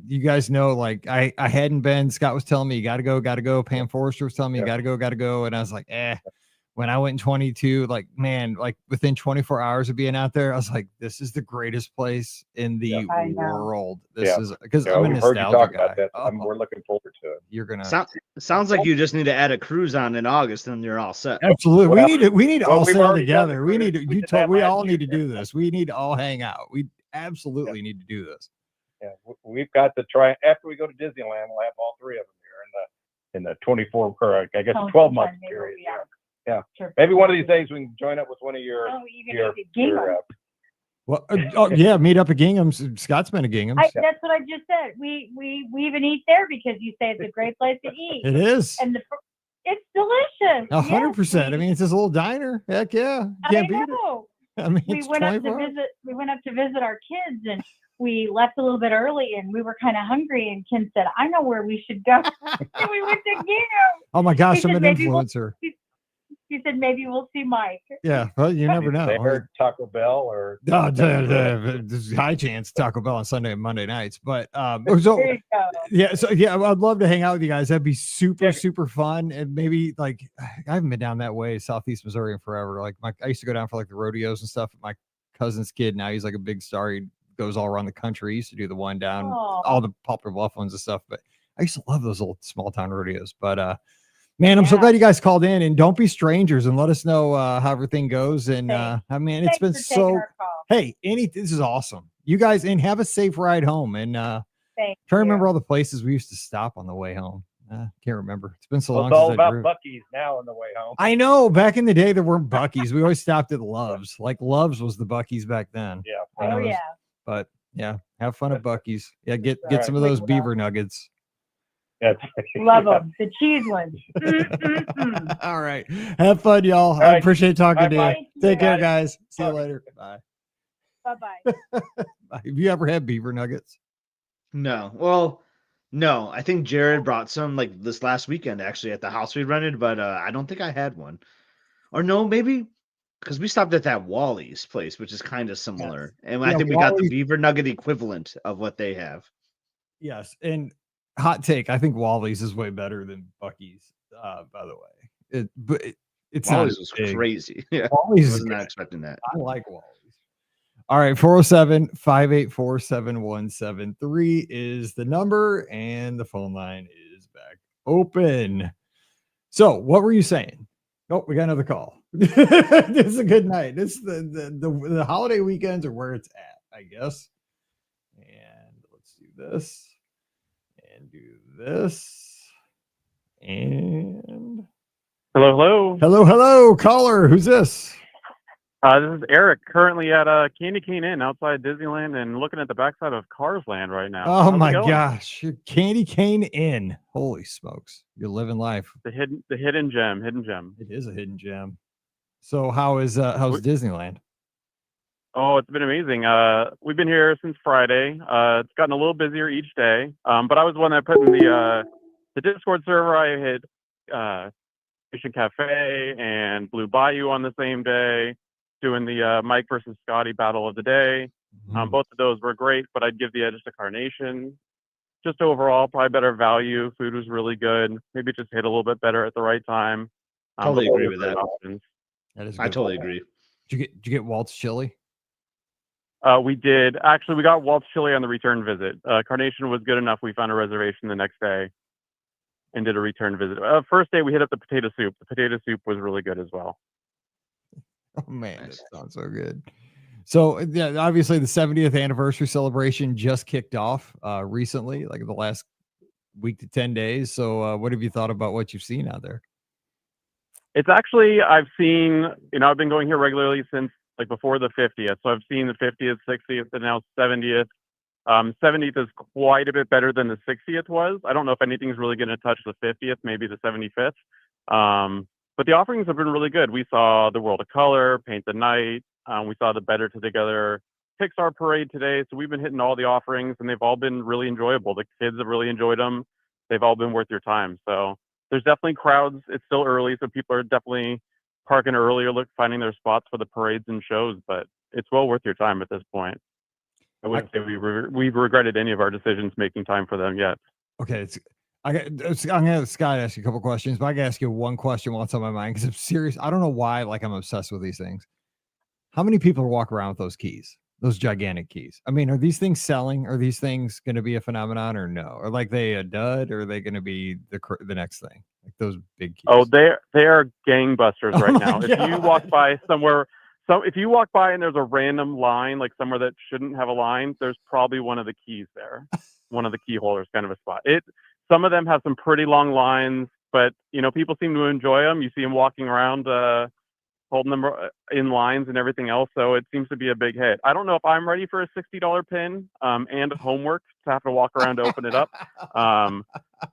you guys know, like I hadn't been. Scott was telling me you got to go. Pam Forrester was telling me you got to go, and I was like, When I went in 22, like man, like within 24 hours of being out there, I was like, this is the greatest place in the I know. world. This is because Yeah, I'm a we've heard you nostalgia talk guy. about that. Oh, We're looking forward to it. you're gonna Sounds like you just need to add a cruise on in August, and you're all set. absolutely. Well, we need to well, all we've sail already done together. the We need cruise. to. We You did told. that We last all need to year. do this. We need to all hang out. We absolutely need to do this. Yeah, we've got to try after we go to Disneyland. We'll have all three of them here in the 24 or I guess Oh, 12 month sometime maybe period. we'll be out. Yeah. Sure. Maybe one of these days we can join up with one of your Oh, you can your, eat at Gingham. Well, yeah, meet up at Gingham's. Scott's been at Gingham's. That's what I just said. We even eat there because you say it's a great place to eat, It is. and it's delicious. 100%. I mean, it's this little diner. Heck yeah. I Can't beat it. know. I mean, We it's went up to 24 hours. visit. We went up to visit our kids, and we left a little bit early, and we were kind of hungry. And Ken said, "I know where we should go." And we went to Gingham. Oh my gosh, He I'm said an maybe we'll- influencer. He said, "Maybe we'll see Mike." Yeah, well, you never know. They heard Taco Bell or Oh, there's high chance Taco Bell on Sunday and Monday nights, but so There you go. yeah, I'd love to hang out with you guys. That'd be super Yeah. super fun, and maybe like I haven't been down that way, Southeast Missouri, in forever. Like I used to go down for like the rodeos and stuff with my cousin's kid. Now he's like a big star. He goes all around the country. I used to do the one down Aw. all the Poplar Bluff ones and stuff, but I used to love those old small town rodeos. But man, I'm so Yeah. glad you guys called in, and don't be strangers and let us know how everything goes. And Thanks. I mean, it's Thanks been for taking so our call. hey, this is awesome. You guys, and have a safe ride home. And Thank trying to you. remember all the places we used to stop on the way home. Can't remember. It's been so Well, long it's all since I about drove. Buc-ee's now on the way home. I know. Back in the day, there weren't Buc-ee's. We always stopped at Love's. Like Love's was the Buc-ee's back then. Yeah. You know, Oh it was- yeah. But yeah, have fun at Buc-ee's. Yeah, get Right. some of those We beaver nuggets. That's Love them. The cheese ones. Mm-mm-mm. All right. Have fun, y'all. I right. appreciate talking to you. Bye-bye. Thank you. Take care, Bye. guys. See you Bye. later. Bye. Bye-bye. Bye. Have you ever had beaver nuggets? No. Well, no. I think Jared brought some like this last weekend actually at the house we rented, but I don't think I had one. Or no, maybe because we stopped at that Wally's place, which is kind of similar. And I Yeah, think we got the Wally's- beaver nugget equivalent of what they have. Yes. And hot take, I think Wally's is way better than Buc-ee's, by the way. It's Wally's not was big. crazy. Yeah. I Wally's is was not good. expecting that. I like Wally's. All right, 407-584-7173 is the number, and the phone line is back open. So, what were you saying? Oh, we got another call. This is a good night. This the holiday weekends are where it's at, I guess. And let's do this and do this. And hello, caller. Who's this? This is Eric, currently at Candy Cane Inn outside Disneyland and looking at the backside of Cars Land right now. Oh How's it my going? gosh, you're Candy Cane Inn. Holy smokes, you're living life. The hidden gem. It is a hidden gem. So how's Disneyland? Oh, it's been amazing. We've been here since Friday. It's gotten a little busier each day. But I was the one that put in the Discord server. I hit Mission Cafe and Blue Bayou on the same day, doing the Mike versus Scotty battle of the day. Both of those were great, but I'd give the edge to Carnation. Just overall, probably better value. Food was really good. Maybe just hit a little bit better at the right time. Totally but agree those with are that. options. That is. I totally agree. Did you get Walt's chili? We did. Actually, we got Walt's chili on the return visit. Carnation was good enough. We found a reservation the next day and did a return visit. First day, we hit up the potato soup. The potato soup was really good as well. Oh man, Nice. that sounds so good. So yeah, obviously the 70th anniversary celebration just kicked off recently, like the last week to 10 days. So what have you thought about what you've seen out there? It's actually, I've seen, I've been going here regularly since like before the 50th. So I've seen the 50th, 60th, and now 70th. 70th is quite a bit better than the 60th was. I don't know if anything's really going to touch the 50th, maybe the 75th. But the offerings have been really good. We saw the World of Color, Paint the Night. We saw the Better Together Pixar Parade today. So we've been hitting all the offerings, and they've all been really enjoyable. The kids have really enjoyed them. They've all been worth your time. So there's definitely crowds. It's still early, so people are definitely parking earlier, finding their spots for the parades and shows. But it's well worth your time at this point. I wouldn't say we've regretted any of our decisions making time for them yet. Okay, I'm gonna have Scott ask you a couple questions, but I gotta ask you one question while it's on my mind because I'm serious. I don't know why, like I'm obsessed with these things. How many people walk around with those keys, those gigantic keys? I mean, are these things selling? Are these things going to be a phenomenon or no? Or like they a dud? Or are they going to be the next thing? Like those big keys. Oh, they are gangbusters right my now. God. If you walk by somewhere, if you walk by and there's a random line, like somewhere that shouldn't have a line, there's probably one of the keys there, one of the key holders, kind of a spot. Some of them have some pretty long lines, but people seem to enjoy them. You see them walking around, holding them in lines and everything else. So it seems to be a big hit. I don't know if I'm ready for a $60 pin and homework to have to walk around to open it up.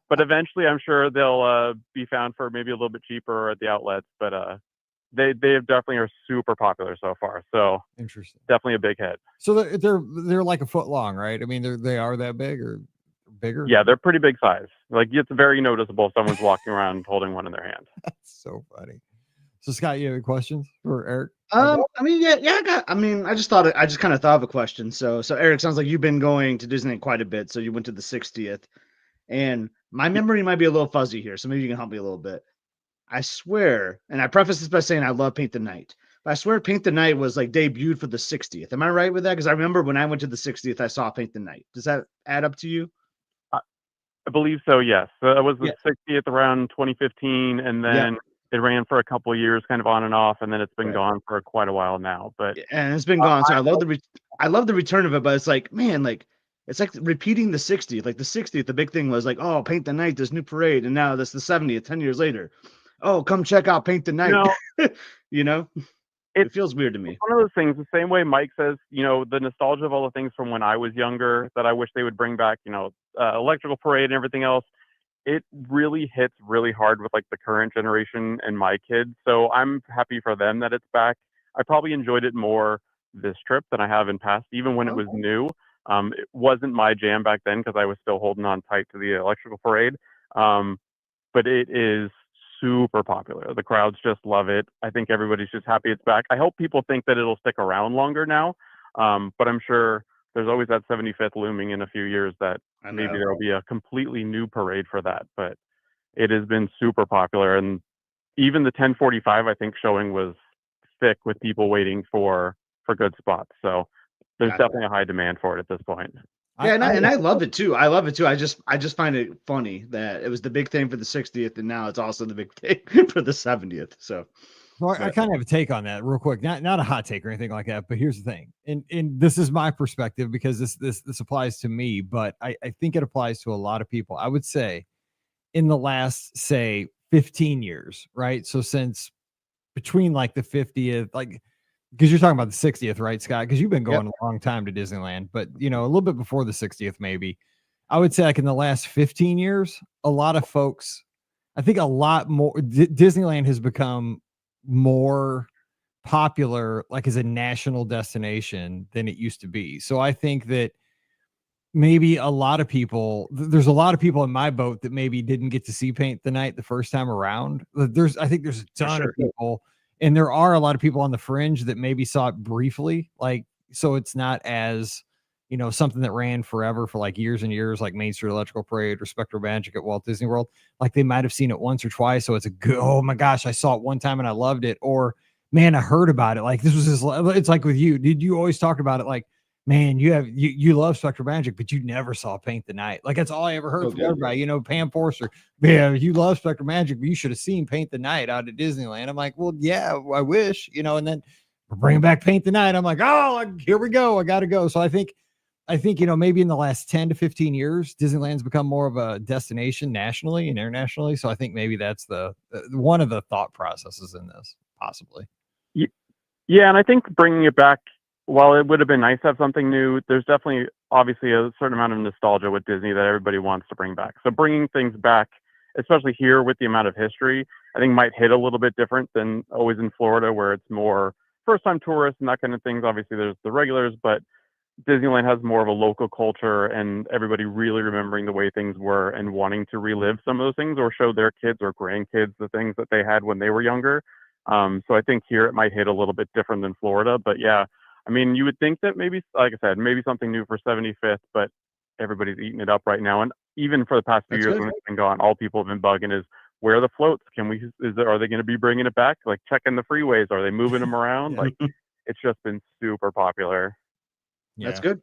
But eventually, I'm sure they'll be found for maybe a little bit cheaper at the outlets. But they definitely are super popular so far. So Interesting. definitely a big hit. So they're like a foot long, right? I mean, they are that big or bigger? Yeah, they're pretty big size. Like it's very noticeable if someone's walking around holding one in their hand. That's so funny. So Scott, you have any questions for Eric? I mean, I just kind of thought of a question. So Eric, sounds like you've been going to Disney quite a bit. So you went to the 60th, and my memory might be a little fuzzy here. So maybe you can help me a little bit. I swear, and I preface this by saying I love Paint the Night. I swear Paint the Night was like debuted for the 60th. Am I right with that? Because I remember when I went to the 60th, I saw Paint the Night. Does that add up to you? I believe so, yes. So that was the Yeah. 60th around 2015, and Yep. then it ran for a couple of years, kind of on and off, and then it's been Right. gone for quite a while now. But And it's been gone. So I love the return of it, but it's like, man, like it's like repeating the 60th. Like the 60th, the big thing was like, oh, Paint the Night, this new parade, and now that's the 70th, 10 years later. Oh, come check out Paint the Night. You know, it feels weird to me. It's one of those things, the same way Mike says, the nostalgia of all the things from when I was younger that I wish they would bring back, electrical parade and everything else. It really hits really hard with like the current generation and my kids. So I'm happy for them that it's back. I probably enjoyed it more this trip than I have in past, even when it was new. It wasn't my jam back then because I was still holding on tight to the electrical parade. But it is super popular. The crowds just love it. I think everybody's just happy it's back. I hope people think that it'll stick around longer now. But I'm sure there's always that 75th looming in a few years that maybe there'll be a completely new parade for that. But it has been super popular. And even the 10:45, I think, showing was thick with people waiting for good spots. So there's definitely a high demand for it at this point. Yeah, and I love it too. I love it too. I just find it funny that it was the big thing for the 60th, and now it's also the big thing for the 70th. So I kind of have a take on that real quick. Not a hot take or anything like that, but here's the thing. And this is my perspective because this applies to me, but I think it applies to a lot of people. I would say in the last, say, 15 years, right? So since between like the 50th, like, because you're talking about the 60th, right, Scott? Because you've been going a long time to Disneyland, but a little bit before the 60th, maybe. I would say like in the last 15 years, a lot of folks, I think a lot more Disneyland has become more popular, like as a national destination than it used to be. So I think that maybe a lot of people, there's a lot of people in my boat that maybe didn't get to see Paint the Night the first time around. I think there's a ton of people, and there are a lot of people on the fringe that maybe saw it briefly. Like, so it's not as, something that ran forever for like years and years, like Main Street Electrical Parade or Spectral Magic at Walt Disney World. Like they might have seen it once or twice. So it's a good, oh my gosh, I saw it one time and I loved it. Or man, I heard about it. Like this was it's like with you. Did you always talk about it? Like, man, you love Spectral Magic, but you never saw Paint the Night. Like that's all I ever heard from everybody. Pam Forster, yeah, you love Spectral Magic, but you should have seen Paint the Night out at Disneyland. I'm like, well, yeah, I wish, and then we're bringing back Paint the Night. I'm like, oh, here we go. I got to go. So I think, maybe in the last 10 to 15 years, Disneyland's become more of a destination nationally and internationally. So I think maybe that's the one of the thought processes in this, possibly. Yeah, and I think bringing it back, while it would have been nice to have something new, there's definitely obviously a certain amount of nostalgia with Disney that everybody wants to bring back. So bringing things back, especially here with the amount of history, I think might hit a little bit different than always in Florida, where it's more first-time tourists and that kind of things. Obviously, there's the regulars, but Disneyland has more of a local culture and everybody really remembering the way things were and wanting to relive some of those things or show their kids or grandkids the things that they had when they were younger. So I think here it might hit a little bit different than Florida, but yeah, I mean, you would think that maybe, like I said, maybe something new for 75th, but everybody's eating it up right now. And even for the past few years when it's been gone, all people have been bugging is, where are the floats? Are they going to be bringing it back? Like checking the freeways. Are they moving them around? Like it's just been super popular. Yeah. That's good.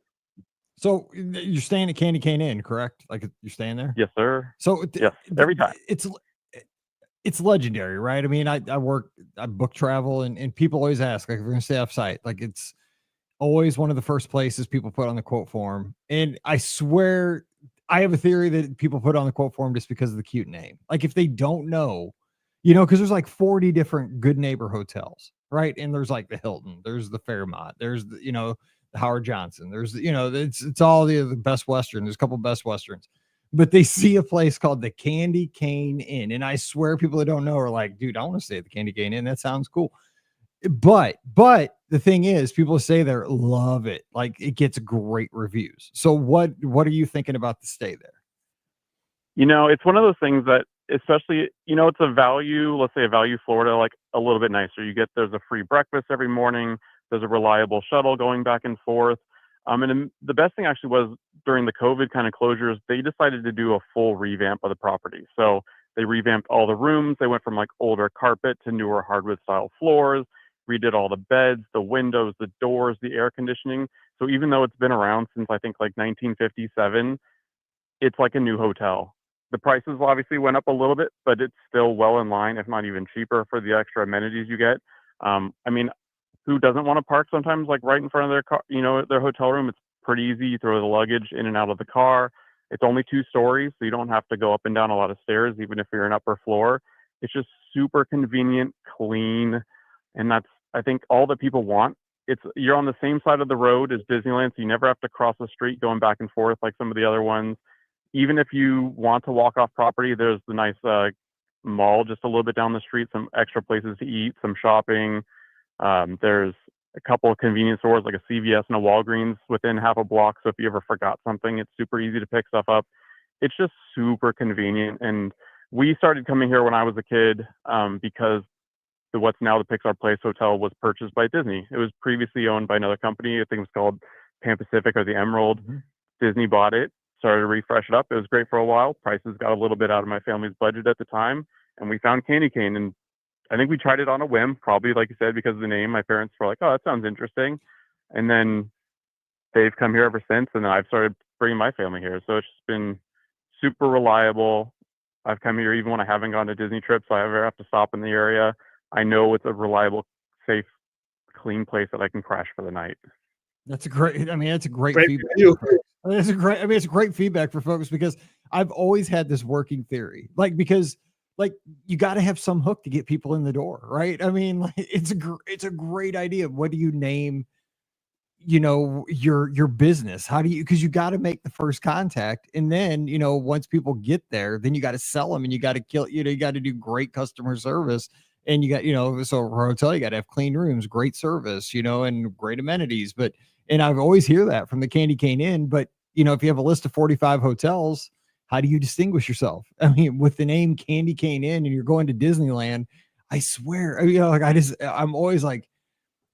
So you're staying at Candy Cane Inn, correct? Like you're staying there? Yes, sir. So yes, every time. It's legendary, right? I mean, I book travel and people always ask, like, if we're going to stay off site, like it's always one of the first places people put on the quote form. And I swear I have a theory that people put on the quote form just because of the cute name. Like if they don't know, because there's like 40 different good neighbor hotels, right? And there's like the Hilton, there's the Fairmont, there's the, the Howard Johnson, there's, it's all the Best Western. There's a couple Best Westerns, but they see a place called the Candy Cane Inn. And I swear people that don't know are like, dude, I want to stay at the Candy Cane Inn. That sounds cool. But the thing is, people say they love it. Like it gets great reviews. So what are you thinking about the stay there? It's one of those things that, especially, it's a value, let's say a value Florida, like a little bit nicer. There's a free breakfast every morning. There's a reliable shuttle going back and forth. And the best thing actually was during the COVID kind of closures, they decided to do a full revamp of the property. So they revamped all the rooms. They went from like older carpet to newer hardwood style floors. redid all the beds, the windows, the doors, the air conditioning. So even though it's been around since I think like 1957, it's like a new hotel. The prices obviously went up a little bit, but it's still well in line, if not even cheaper, for the extra amenities you get. I mean, who doesn't want to park sometimes like right in front of their car, their hotel room? It's pretty easy. You throw the luggage in and out of the car. It's only 2 stories, so you don't have to go up and down a lot of stairs, even if you're an upper floor. It's just super convenient, clean, and that's, I think, all that people want. You're on the same side of the road as Disneyland, so you never have to cross the street going back and forth like some of the other ones. Even if you want to walk off property, there's the nice mall just a little bit down the street, some extra places to eat, some shopping. There's a couple of convenience stores like a CVS and a Walgreens within half a block. So if you ever forgot something, it's super easy to pick stuff up. It's just super convenient. And we started coming here when I was a kid because what's now the Pixar Place Hotel was purchased by Disney. It was previously owned by another company. I think it was called Pan Pacific or the Emerald. Mm-hmm. Disney bought it, started to refresh it up. It was great for a while. Prices got a little bit out of my family's budget at the time. And we found Candy Cane, and I think we tried it on a whim, probably like you said, because of the name. My parents were like, "Oh, that sounds interesting," and then they've come here ever since. And then I've started bringing my family here, so it's just been super reliable. I've come here even when I haven't gone to Disney trips. So I ever have to stop in the area, I know it's a reliable, safe, clean place that I can crash for the night. That's a great. I mean, that's a great feedback. It's great feedback for folks, because I've always had this working theory, because you got to have some hook to get people in the door, right? I mean, it's a great idea. What do you name, your business? How do you, because you got to make the first contact, and then once people get there, then you got to sell them, and you got to you got to do great customer service, and you got so for a hotel you got to have clean rooms, great service, and great amenities. And I've always hear that from the Candy Cane Inn, but if you have a list of 45 hotels, how do you distinguish yourself? I mean, with the name Candy Cane Inn and you're going to Disneyland, I swear, I'm always like,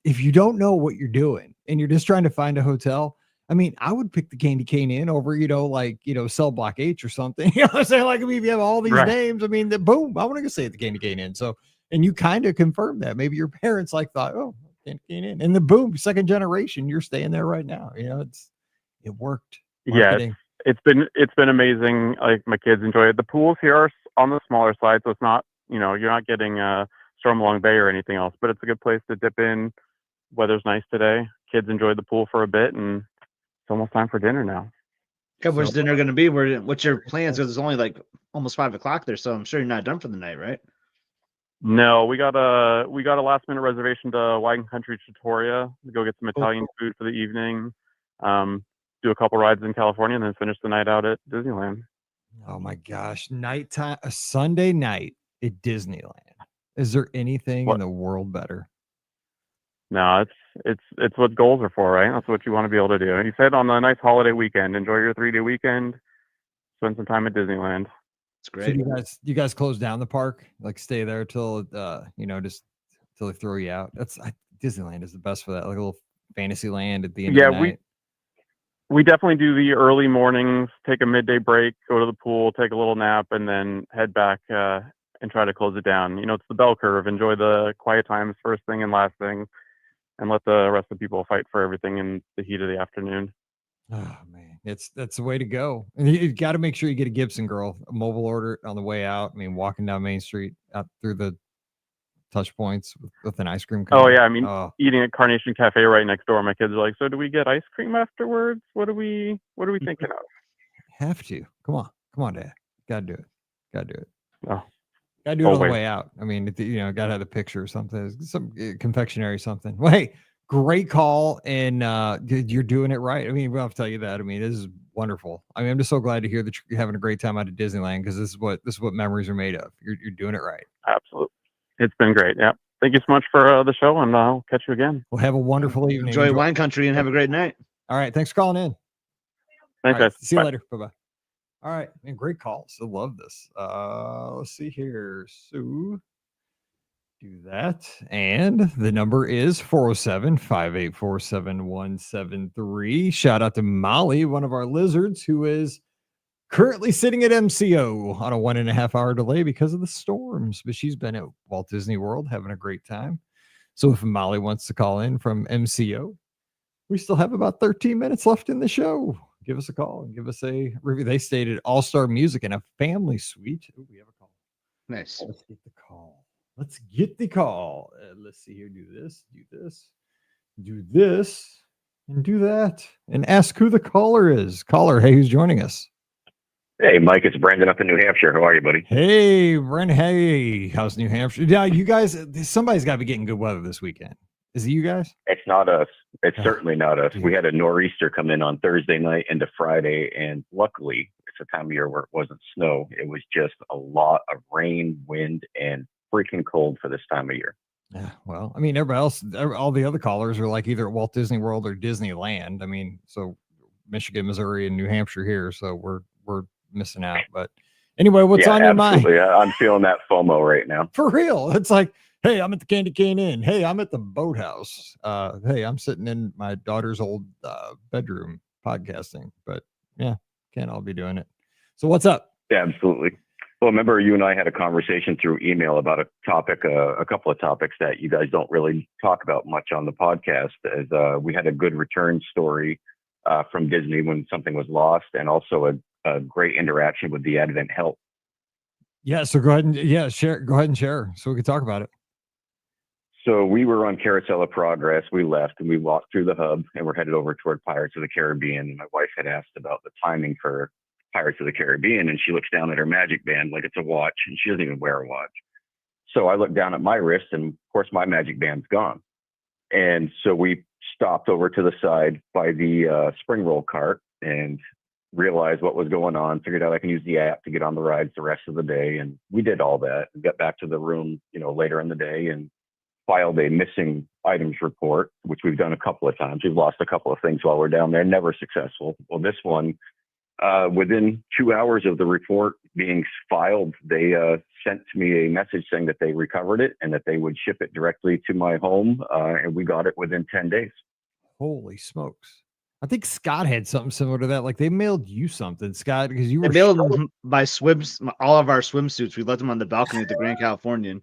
if you don't know what you're doing and you're just trying to find a hotel, I mean, I would pick the Candy Cane Inn over, Cell Block H or something. You know what I'm saying? Like, I mean, if you have all these names, I mean, boom, I want to go stay at the Candy Cane Inn. So, and you kind of confirmed that. Maybe your parents thought, oh, Candy Cane Inn. And the boom, second generation, you're staying there right now. It worked. Marketing. Yeah. It's been amazing. Like, my kids enjoy it. The pools here are on the smaller side, so it's not, you're not getting Stormalong Bay or anything else, but it's a good place to dip in. Weather's nice today. Kids enjoyed the pool for a bit, and it's almost time for dinner now. Okay, where's dinner going to be? What's your plans? Because it's only like almost 5 o'clock there, so I'm sure you're not done for the night, right? No, we got a last minute reservation to Wagon Country Trattoria to go get some Italian food for the evening. Do a couple rides in California, and then finish the night out at Disneyland. Oh my gosh. Nighttime, a Sunday night at Disneyland. Is there anything in the world better? No, it's what goals are for, right? That's what you want to be able to do. And you said on a nice holiday weekend, enjoy your 3-day weekend, spend some time at Disneyland. It's great. So you guys close down the park, stay there till just till they throw you out. Disneyland is the best for that, like a little fantasy land at the end of the night. We definitely do the early mornings, take a midday break, go to the pool, take a little nap, and then head back and try to close it down. It's the bell curve. Enjoy the quiet times first thing and last thing, and let the rest of the people fight for everything in the heat of the afternoon. Oh man, that's the way to go. And you got to make sure you get a Gibson Girl, a mobile order on the way out. I mean, walking down Main Street out through the touch points with an ice cream cone. Oh yeah, I mean, eating at Carnation Cafe right next door. My kids are like, "So do we get ice cream afterwards? What are we thinking of?" Have to. Come on, Dad. Gotta do it. Oh. Gotta do it on the way out. I mean, gotta have the picture or something, some confectionery, something. Well, hey, great call, and you're doing it right. I mean, we'll have to tell you that. I mean, this is wonderful. I mean, I'm just so glad to hear that you're having a great time out at Disneyland, because this is what memories are made of. You're doing it right. Absolutely. It's been great. Yeah. Thank you so much for the show, and I'll catch you again. Well, have a wonderful evening. Enjoy Wine Country and have a great night. All right. Thanks for calling in. Thanks, guys. See you later. Bye-bye. All right. Man, great calls. I love this. Let's see here. So do that. And the number is 407-584-7173. Shout out to Molly, one of our lizards, who is currently sitting at MCO on a 1.5 hour delay because of the storms, but she's been at Walt Disney World having a great time. So if Molly wants to call in from MCO, we still have about 13 minutes left in the show. Give us a call and give us a review. They stated all-star music in a family suite. Ooh, we have a call. Nice. Let's get the call. Let's get the call. Let's see here. Do this, do this, and do that. And ask who the caller is. Caller, hey, who's joining us? Hey, Mike, it's Brandon up in New Hampshire. How are you, buddy? Hey, Brent. Hey, how's New Hampshire? Yeah, you guys, somebody's got to be getting good weather this weekend. Is it you guys? It's not us. It's Oh, certainly not us. dude. We had a nor'easter come in on Thursday night into Friday, and luckily, it's a time of year where it wasn't snow. It was just a lot of rain, wind, and freaking cold for this time of year. Yeah, well, I mean, everybody else, all the other callers are like either at Walt Disney World or Disneyland. I mean, so Michigan, Missouri, and New Hampshire here, so we're missing out. But anyway, what's Yeah, on your mind? absolutely. I'm feeling that FOMO right now. For real. It's like, hey, I'm at the Candy Cane Inn. Hey, I'm at the boathouse. Hey, I'm sitting in my daughter's old bedroom podcasting. But yeah, can't all be doing it. So what's up? Yeah, absolutely. Well, remember you and I had a conversation through email about a topic, a couple of topics that you guys don't really talk about much on the podcast. As we had a good return story from Disney when something was lost, and also a great interaction with the Advent Help. Yeah, so go ahead and share. Go ahead and share so we can talk about it. So we were on Carousel of Progress. We left and we walked through the hub and we're headed over toward Pirates of the Caribbean. My wife had asked about the timing for Pirates of the Caribbean, and she looks down at her magic band like it's a watch, and she doesn't even wear a watch. So I look down at my wrist, and of course my magic band's gone. And so we stopped over to the side by the spring roll cart and realized what was going on, figured out I can use the app to get on the rides the rest of the day. And we did all that and got back to the room, later in the day and filed a missing items report, which we've done a couple of times. We've lost a couple of things while we're down there, never successful. Well, this one, within 2 hours of the report being filed, they sent me a message saying that they recovered it and that they would ship it directly to my home. And we got it within 10 days. Holy smokes. I think Scott had something similar to that. Like they mailed you something, Scott, because you They were mailed them by all of our swimsuits. We left them on the balcony at the Grand Californian.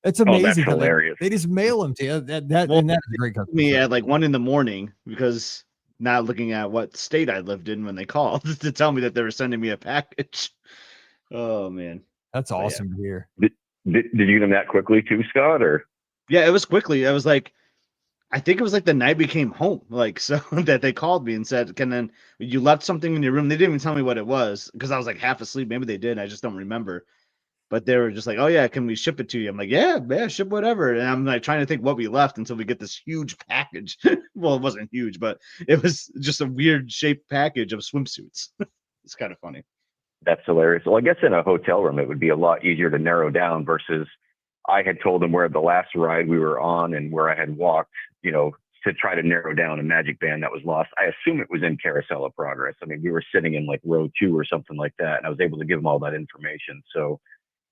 It's amazing. that's how hilarious. They just mail them to you. That Well, and that's a great customer Me service. at like 1 a.m. because not looking at what state I lived in when they called to tell me that they were sending me a package. Oh man. That's yeah. awesome to hear. Did you get them that quickly too, Scott? Or Yeah, it was quickly. I was like, I think it was like the night we came home, like so that they called me and said, "Can then you left something in your room?" They didn't even tell me what it was because I was like half asleep. Maybe they did. I just don't remember. But they were just like, "Oh yeah, can we ship it to you?" I'm like, "Yeah, ship whatever." And I'm like trying to think what we left until we get this huge package. Well, it wasn't huge, but it was just a weird shaped package of swimsuits. It's kind of funny. That's hilarious. Well, I guess in a hotel room, it would be a lot easier to narrow down versus I had told them where the last ride we were on and where I had walked, to try to narrow down a magic band that was lost. I assume it was in Carousel of Progress. I mean, we were sitting in like row 2 or something like that, and I was able to give them all that information. So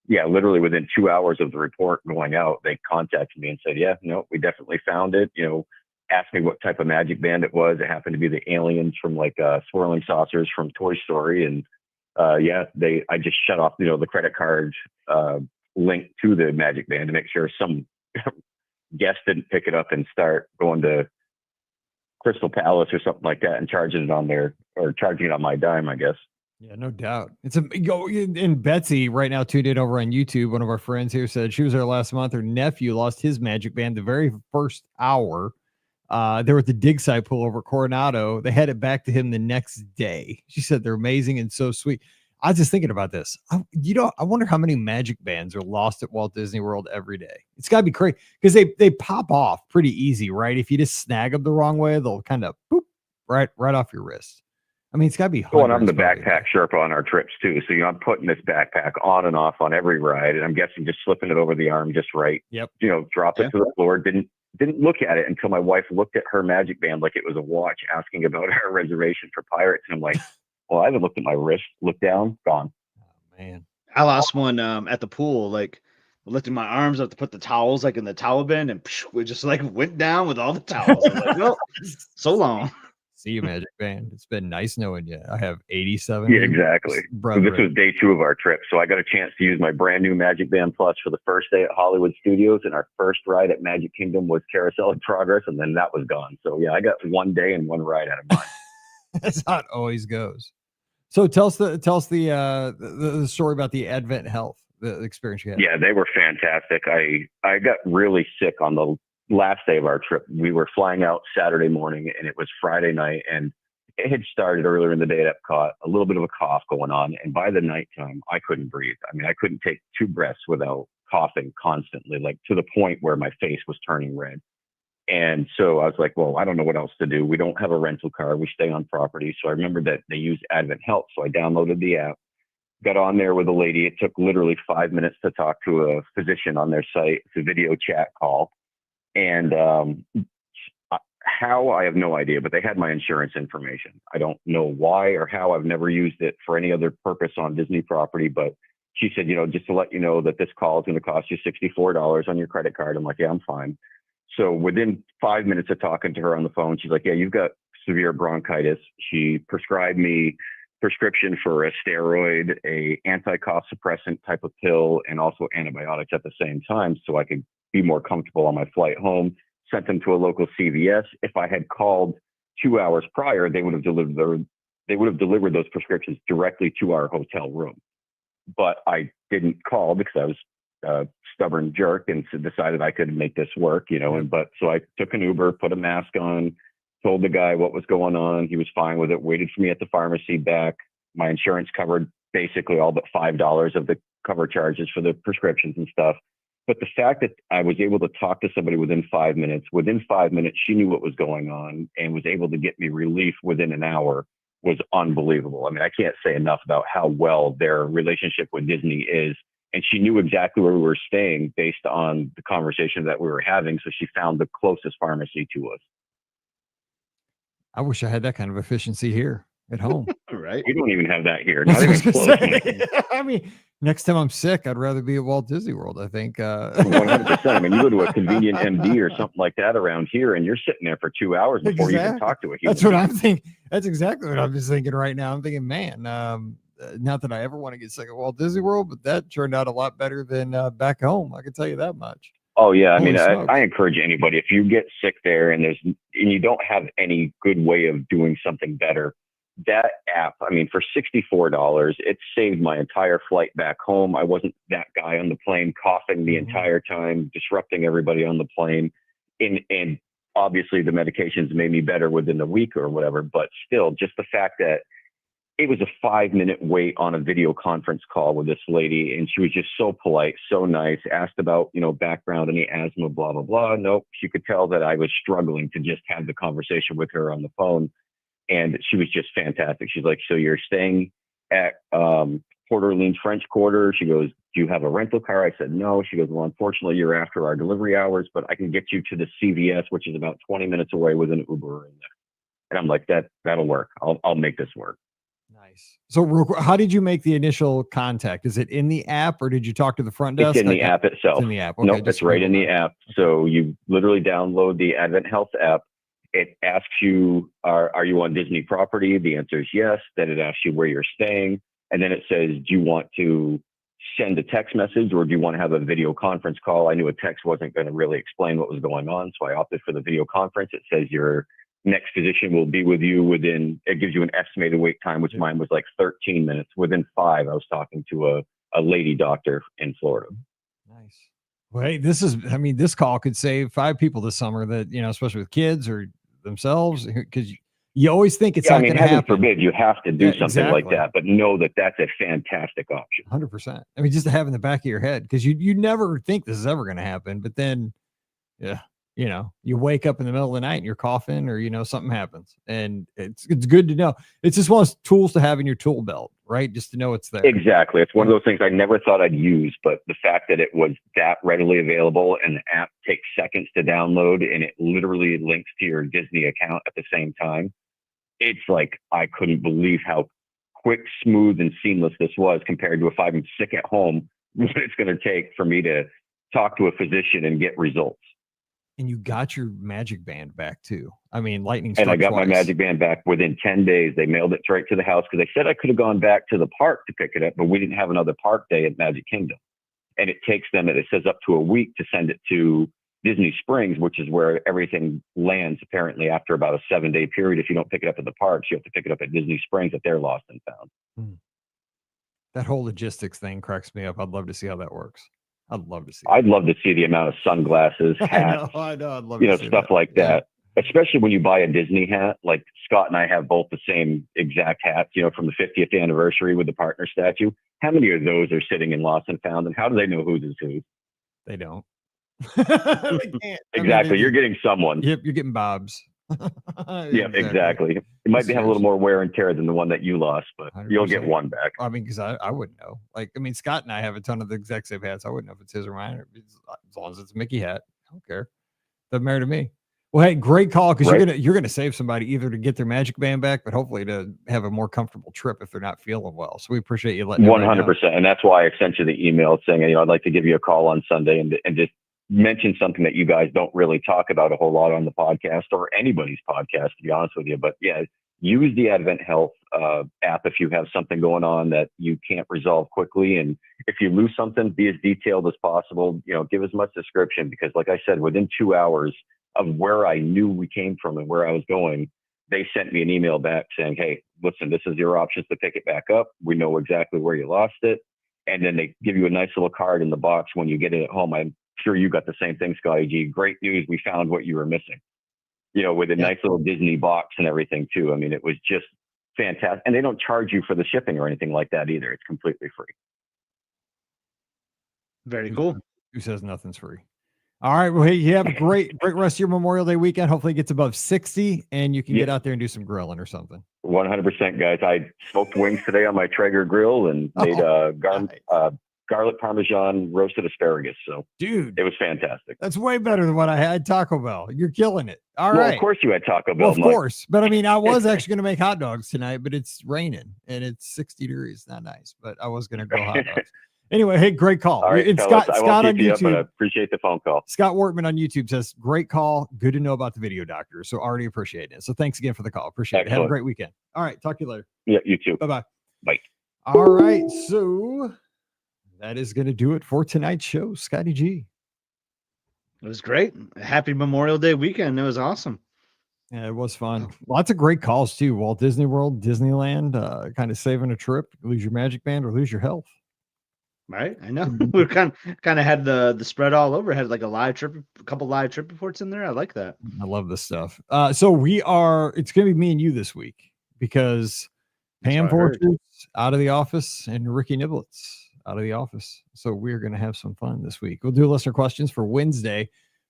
yeah, literally within 2 hours of the report going out, they contacted me and said, yeah, no, we definitely found it. Asked me what type of magic band it was. It happened to be the aliens from like Swirling Saucers from Toy Story. And I just shut off, the credit card link to the magic band to make sure some guest didn't pick it up and start going to Crystal Palace or something like that and charging it on my dime, I guess. Yeah, no doubt. And Betsy right now tuned in over on YouTube. One of our friends here said she was there last month. Her nephew lost his magic band the very first hour. They were at the dig site pool over at Coronado. They had it back to him the next day. She said they're amazing and so sweet. I was just thinking about this. I wonder how many magic bands are lost at Walt Disney World every day. It's got to be crazy because they pop off pretty easy, right? If you just snag them the wrong way, they'll kind of boop right off your wrist. I mean, it's got to be. Well, and I'm the backpack Sherpa on our trips too. So, I'm putting this backpack on and off on every ride, and I'm guessing just slipping it over the arm just right. Yep. Drop it to the floor. Didn't look at it until my wife looked at her magic band like it was a watch, asking about our reservation for Pirates. And I'm like, well, I haven't looked at my wrist. Look down, gone. Oh, man. I lost one at the pool, like lifting my arms up to put the towels like in the towel bin, and we just like went down with all the towels. I was like, well, so long. See you, Magic Band. It's been nice knowing you. I have 87. Yeah, exactly. So Brethren. this was day 2 of our trip. So I got a chance to use my brand new Magic Band Plus for the first day at Hollywood Studios. And our first ride at Magic Kingdom was Carousel of Progress. And then that was gone. So yeah, I got 1 day and 1 ride out of mine. That's how it always goes. So tell us the story about the Advent Health, the experience you had. Yeah, they were fantastic. I got really sick on the last day of our trip. We were flying out Saturday morning and it was Friday night, and it had started earlier in the day at Epcot, a little bit of a cough going on. And by the nighttime, I couldn't breathe. I mean, I couldn't take 2 breaths without coughing constantly, like to the point where my face was turning red. And so I was like, well, I don't know what else to do. We don't have a rental car. We stay on property. So I remember that they use Advent Health. So I downloaded the app, got on there with a lady. It took literally 5 minutes to talk to a physician on their site. It's a video chat call. And how, I have no idea, but they had my insurance information. I don't know why or how. I've never used it for any other purpose on Disney property, but she said, just to let you know that this call is going to cost you $64 on your credit card. I'm like, yeah, I'm fine. So within 5 minutes of talking to her on the phone, she's like, yeah, you've got severe bronchitis. She prescribed me prescription for a steroid, a anti-cough suppressant type of pill, and also antibiotics at the same time so I could be more comfortable on my flight home. Sent them to a local CVS. If I had called 2 hours prior, they would have delivered those prescriptions directly to our hotel room. But I didn't call because I was a stubborn jerk and decided I could make this work, but so I took an Uber, put a mask on, told the guy what was going on. He was fine with it, waited for me at the pharmacy back. My insurance covered basically all but $5 of the cover charges for the prescriptions and stuff. But the fact that I was able to talk to somebody within 5 minutes, she knew what was going on and was able to get me relief within an hour was unbelievable. I mean, I can't say enough about how well their relationship with Disney is. And she knew exactly where we were staying based on the conversation that we were having. So she found the closest pharmacy to us. I wish I had that kind of efficiency here at home. Right. We don't even have that here. Not even close. I mean, next time I'm sick, I'd rather be at Walt Disney World, I think. 100%. I mean, you go to a convenient MD or something like that around here, and you're sitting there for 2 hours before you can talk to a human. That's what I'm thinking. That's exactly what I'm just thinking right now. I'm thinking, man, not that I ever want to get sick at Walt Disney World, but that turned out a lot better than back home. I can tell you that much. Oh yeah, I mean, Holy smokes. I encourage anybody, if you get sick there and you don't have any good way of doing something better, that app, I mean, for $64, it saved my entire flight back home. I wasn't that guy on the plane coughing the entire time, disrupting everybody on the plane. And obviously the medications made me better within a week or whatever, but still just the fact that it was a 5-minute wait on a video conference call with this lady. And she was just so polite, so nice, asked about, background, any asthma, blah, blah, blah. Nope. She could tell that I was struggling to just have the conversation with her on the phone. And she was just fantastic. She's like, so you're staying at Port Orleans French Quarter? She goes, do you have a rental car? I said, no. She goes, well, unfortunately, you're after our delivery hours, but I can get you to the CVS, which is about 20 minutes away with an Uber in there. And I'm like, that'll work. I'll make this work. Nice. So real quick, how did you make the initial contact? Is it in the app or did you talk to the front desk? It's in the app itself. It's in the app. Okay, nope, it's right in the app. So you literally download the Advent Health app. It asks you, are you on Disney property? The answer is yes. Then it asks you where you're staying. And then it says, do you want to send a text message or do you want to have a video conference call? I knew a text wasn't going to really explain what was going on. So I opted for the video conference. It says your next physician will be with you it gives you an estimated wait time, which mine was like 13 minutes. Within 5, I was talking to a lady doctor in Florida. Nice. Well, hey, this call could save 5 people this summer that, especially with kids or themselves, because you always think it's not going to happen. Heaven forbid you have to do something like that, but know that that's a fantastic option. 100%. I mean, just to have in the back of your head, because you never think this is ever going to happen, but then, yeah. You wake up in the middle of the night and you're coughing or, something happens, and it's good to know. It's just one of those tools to have in your tool belt, right? Just to know it's there. Exactly. It's one of those things I never thought I'd use, but the fact that it was that readily available and the app takes seconds to download and it literally links to your Disney account at the same time. It's like, I couldn't believe how quick, smooth, and seamless this was compared to if I'm sick at home, what it's going to take for me to talk to a physician and get results. And you got your Magic Band back too. I mean, lightning And struck I got my twice. Magic Band back within 10 days. They mailed it straight to the house because they said I could have gone back to the park to pick it up, but we didn't have another park day at Magic Kingdom. And it takes them, it says up to a week to send it to Disney Springs, which is where everything lands apparently after about a 7-day period. If you don't pick it up at the parks, you have to pick it up at Disney Springs at their lost and found. That whole logistics thing cracks me up. I'd love to see how that works. I'd love to see. I'd love to see the amount of sunglasses, hats, I know. I'd love you to know, see stuff that. like Yeah. that. Especially when you buy a Disney hat, like Scott and I have both the same exact hats, you know, from the 50th anniversary with the partner statue. How many of those are sitting in lost and found, and how do they know whose is whose? They don't. They can't. Exactly. You're getting someone. Yep, you're getting Bob's. Yeah, exactly. It might have a little more wear and tear than the one that you lost, but you'll get 100%. one back. I mean, because I wouldn't know. Like, I mean, Scott and I have a ton of the exact same hats. I wouldn't know if it's his or mine. As long as it's a Mickey hat, I don't care. Doesn't matter to me. Well, hey, great call, because you're gonna save somebody either to get their Magic Band back, but hopefully to have a more comfortable trip if they're not feeling well. So we appreciate you letting 100%, and that's why I sent you the email saying, you know, I'd like to give you a call on Sunday and just mention something that you guys don't really talk about a whole lot on the podcast or anybody's podcast, to be honest with you. But yeah, use the Advent Health app if you have something going on that you can't resolve quickly. And if you lose something, be as detailed as possible. You know, give as much description, because like I said, within 2 hours of where I knew we came from and where I was going, they sent me an email back saying, hey, listen, this is your options to pick it back up. We know exactly where you lost it. And then they give you a nice little card in the box when you get it at home. I'm sure you got the same thing, Scotty G. Great news. We found what you were missing, you know, with a nice little Disney box and everything too. I mean, it was just fantastic. And they don't charge you for the shipping or anything like that either. It's completely free. Very cool. Who says nothing's free? All right. Well, hey, you have a great rest of your Memorial Day weekend. Hopefully it gets above 60 and you can get out there and do some grilling or something. 100%, guys. I smoked wings today on my Traeger grill and made garlic Parmesan roasted asparagus. So, dude, it was fantastic. That's way better than what I had Taco Bell. You're killing it. All well, right. Of course you had Taco Bell. Well, of course. But I mean, I was actually going to make hot dogs tonight, but it's raining and it's 60 degrees. Not nice, but I was going to grill hot dogs. Anyway, hey, great call. All right, it's fellas, Scott on YouTube. But I appreciate the phone call. Scott Wortman on YouTube says, great call. Good to know about the video doctor. So already appreciate it. So thanks again for the call. Appreciate it. Have a great weekend. All right. Talk to you later. Yeah, you too. Bye-bye. Bye. All right. So that is going to do it for tonight's show. Scotty G. It was great. Happy Memorial Day weekend. It was awesome. Yeah, it was fun. Lots of great calls too. Walt Disney World, Disneyland, kind of saving a trip, lose your Magic Band or lose your health. Right, I know. We kind of had the spread all over. Had like a couple live trip reports in there. I like that. I love this stuff. So it's gonna be me and you this week because Pam Porter's out of the office and Ricky Niblets out of the office. So we're gonna have some fun this week. We'll do listener questions for Wednesday.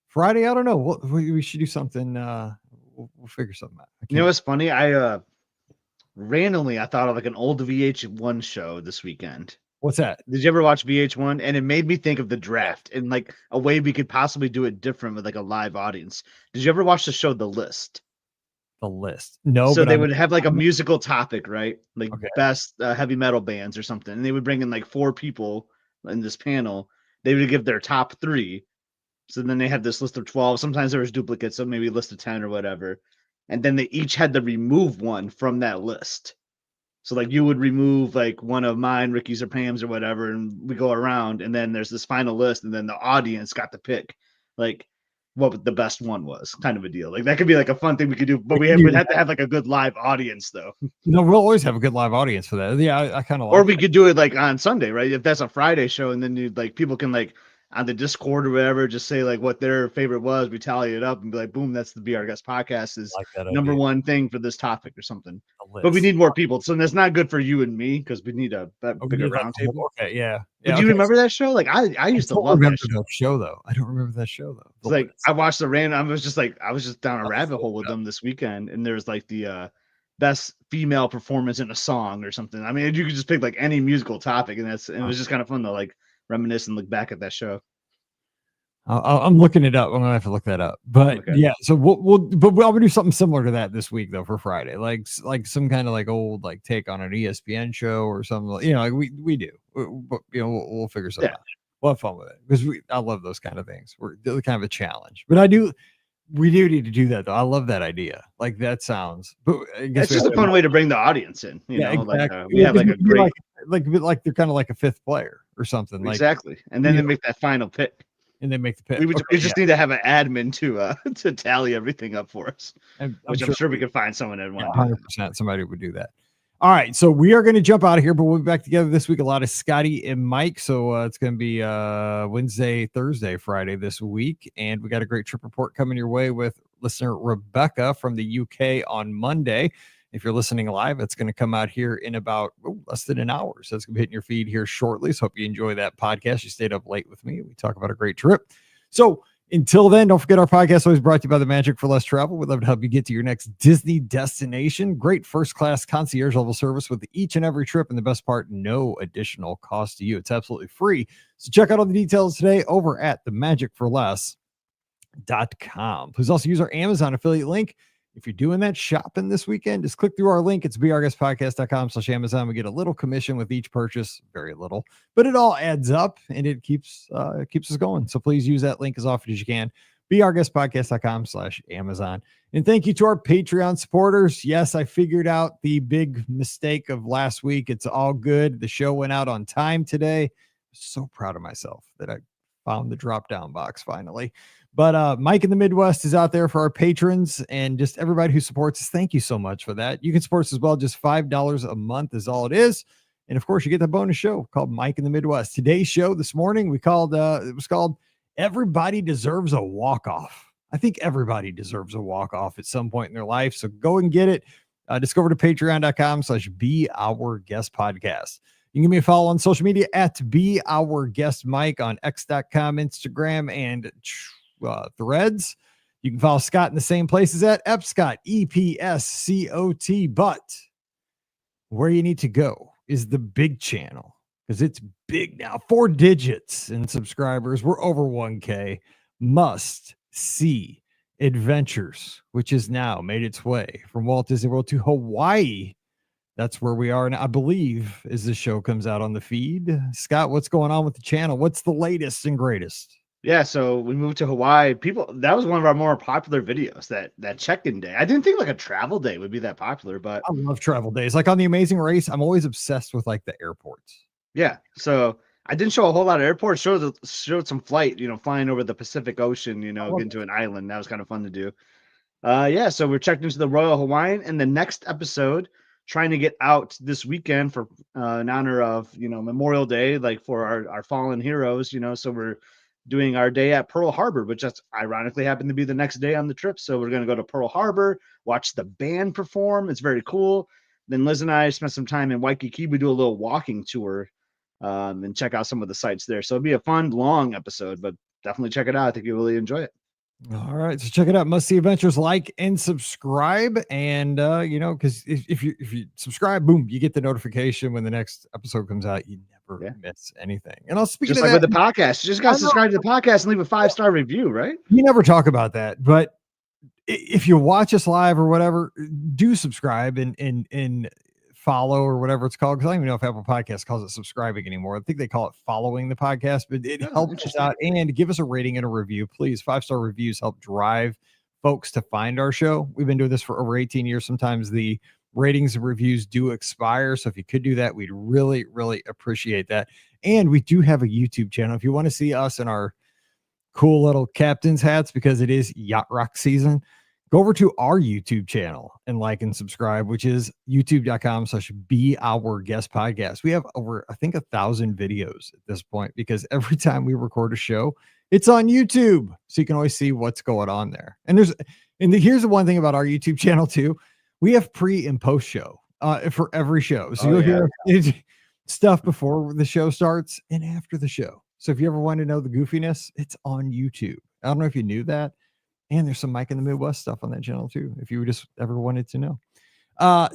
Friday, I don't know. We should do something. We'll figure something out. You know what's funny? I randomly I thought of like an old VH1 show this weekend. What's that? Did you ever watch VH1? And it made me think of the draft and like a way we could possibly do it different with like a live audience. Did you ever watch the show The List? The List? No. So they would have like a musical topic, right? Like best heavy metal bands or something. And they would bring in like 4 people in this panel. They would give their top 3. So then they had this list of 12. Sometimes there was duplicates, so maybe a list of 10 or whatever. And then they each had to remove one from that list. So like you would remove like one of mine, Ricky's or Pam's or whatever, and we go around, and then there's this final list, and then the audience got to pick like what the best one was, kind of a deal. Like that could be like a fun thing we could do, but we'd have to have like a good live audience though. No, we'll always have a good live audience for that. Yeah, I kind of like. Or we could do it like on Sunday, right? If that's a Friday show, and then you like people can like on the Discord or whatever, just say like what their favorite was. We tally it up and be like, boom, that's the Be Our Guest podcast is like number one thing for this topic or something. But we need more people. So that's not good for you and me because we need a bigger roundtable. Okay, yeah. But do you remember that show? Like I used to love that show though. I don't remember that show though. It's like I watched the random. I was just down a rabbit hole with them this weekend, and there's like the best female performance in a song or something. I mean, you could just pick like any musical topic, and it was just kind of fun to like reminisce and look back at that show. I'm looking it up. I'm gonna have to look that up. But yeah, so we'll do something similar to that this week though for Friday, like some kind of like old like take on an ESPN show or something. You know, like we do. But you know, we'll figure something out. We'll have fun with it because I love those kind of things. They're kind of a challenge, but we do need to do that though. I love that idea. Like that sounds, but I guess It's just a fun way to bring the audience in. You know, exactly. like we have like a great, like they're kind of like a fifth player or something. Like exactly, and then they make that final pick. And then make the pick. We just need to have an admin to tally everything up for us, I'm sure we can find someone that want 100%. Somebody would do that. All right, so we are going to jump out of here, but we'll be back together this week. A lot of Scotty and Mike, so it's going to be Wednesday, Thursday, Friday this week, and we got a great trip report coming your way with listener Rebecca from the UK on Monday. If you're listening live, it's going to come out here in about less than an hour. So it's going to be hitting your feed here shortly. So hope you enjoy that podcast. You stayed up late with me. We talk about a great trip. So until then, don't forget our podcast is always brought to you by the Magic for Less Travel. We'd love to help you get to your next Disney destination. Great first-class concierge level service with each and every trip. And the best part, no additional cost to you. It's absolutely free. So check out all the details today over at themagicforless.com. Please also use our Amazon affiliate link. If you're doing that shopping this weekend, just click through our link. It's beourguestpodcast.com/Amazon. We get a little commission with each purchase, very little, but it all adds up and it keeps us going. So please use that link as often as you can. beourguestpodcast.com/Amazon. And thank you to our Patreon supporters. Yes, I figured out the big mistake of last week. It's all good. The show went out on time today. So proud of myself that I found the drop down box finally. But Mike in the Midwest is out there for our patrons and just everybody who supports us. Thank you so much for that. You can support us as well. Just $5 a month is all it is. And of course, you get the bonus show called Mike in the Midwest. Today's show this morning, it was called Everybody Deserves a Walk-Off. I think everybody deserves a walk-off at some point in their life. So go and get it. Just go over to patreon.com/beourguestpodcast. You can give me a follow on social media at beourguestmike on x.com, Instagram, and Threads. You can follow Scott in the same places at Epscott, EPSCOT. But where you need to go is the big channel because it's big now. 4 digits in subscribers. We're over 1K. Must See Adventures, which has now made its way from Walt Disney World to Hawaii. That's where we are now, I believe, as this show comes out on the feed. Scott, what's going on with the channel? What's the latest and greatest? Yeah, so we moved to Hawaii. That was one of our more popular videos, that check-in day. I didn't think like a travel day would be that popular, but I love travel days. Like on the Amazing Race, I'm always obsessed with like the airports. Yeah, so I didn't show a whole lot of airports. Showed some flight, flying over the Pacific Ocean, getting to an island. That was kind of fun to do. Yeah, so we're checked into the Royal Hawaiian, and the next episode, trying to get out this weekend for in honor of Memorial Day, like for our fallen heroes. So we're doing our day at Pearl Harbor, which just ironically happened to be the next day on the trip. So we're going to go to Pearl Harbor, watch the band perform. It's very cool. Then Liz and I spent some time in Waikiki. We do a little walking tour and check out some of the sites there. So it'll be a fun, long episode, but definitely check it out. I think you'll really enjoy it. All right, so check it out. Must See Adventures, like and subscribe, and because if you subscribe, boom, you get the notification when the next episode comes out. You never miss anything. And I'll speak just of like that, with the podcast. You just got to subscribe to the podcast and leave a 5-star review, right? You never talk about that, but if you watch us live or whatever, do subscribe and follow or whatever it's called, because I don't even know if Apple Podcasts calls it subscribing anymore. I think they call it following the podcast, but it helps us out. And give us a rating and a review, please. 5-star reviews help drive folks to find our show. We've been doing this for over 18 years. Sometimes the ratings and reviews do expire, so if you could do that, we'd really, really appreciate that. And we do have a YouTube channel. If you want to see us in our cool little captain's hats, because it is Yacht Rock season, go over to our YouTube channel and like and subscribe, which is youtube.com/beourguestpodcast. We have over, I think, 1,000 videos at this point, because every time we record a show, it's on YouTube. So you can always see what's going on there. And here's the one thing about our YouTube channel too. We have pre and post show for every show. So you'll hear stuff before the show starts and after the show. So if you ever want to know the goofiness, it's on YouTube. I don't know if you knew that. And there's some Mike in the Midwest stuff on that channel too, if you just ever wanted to know.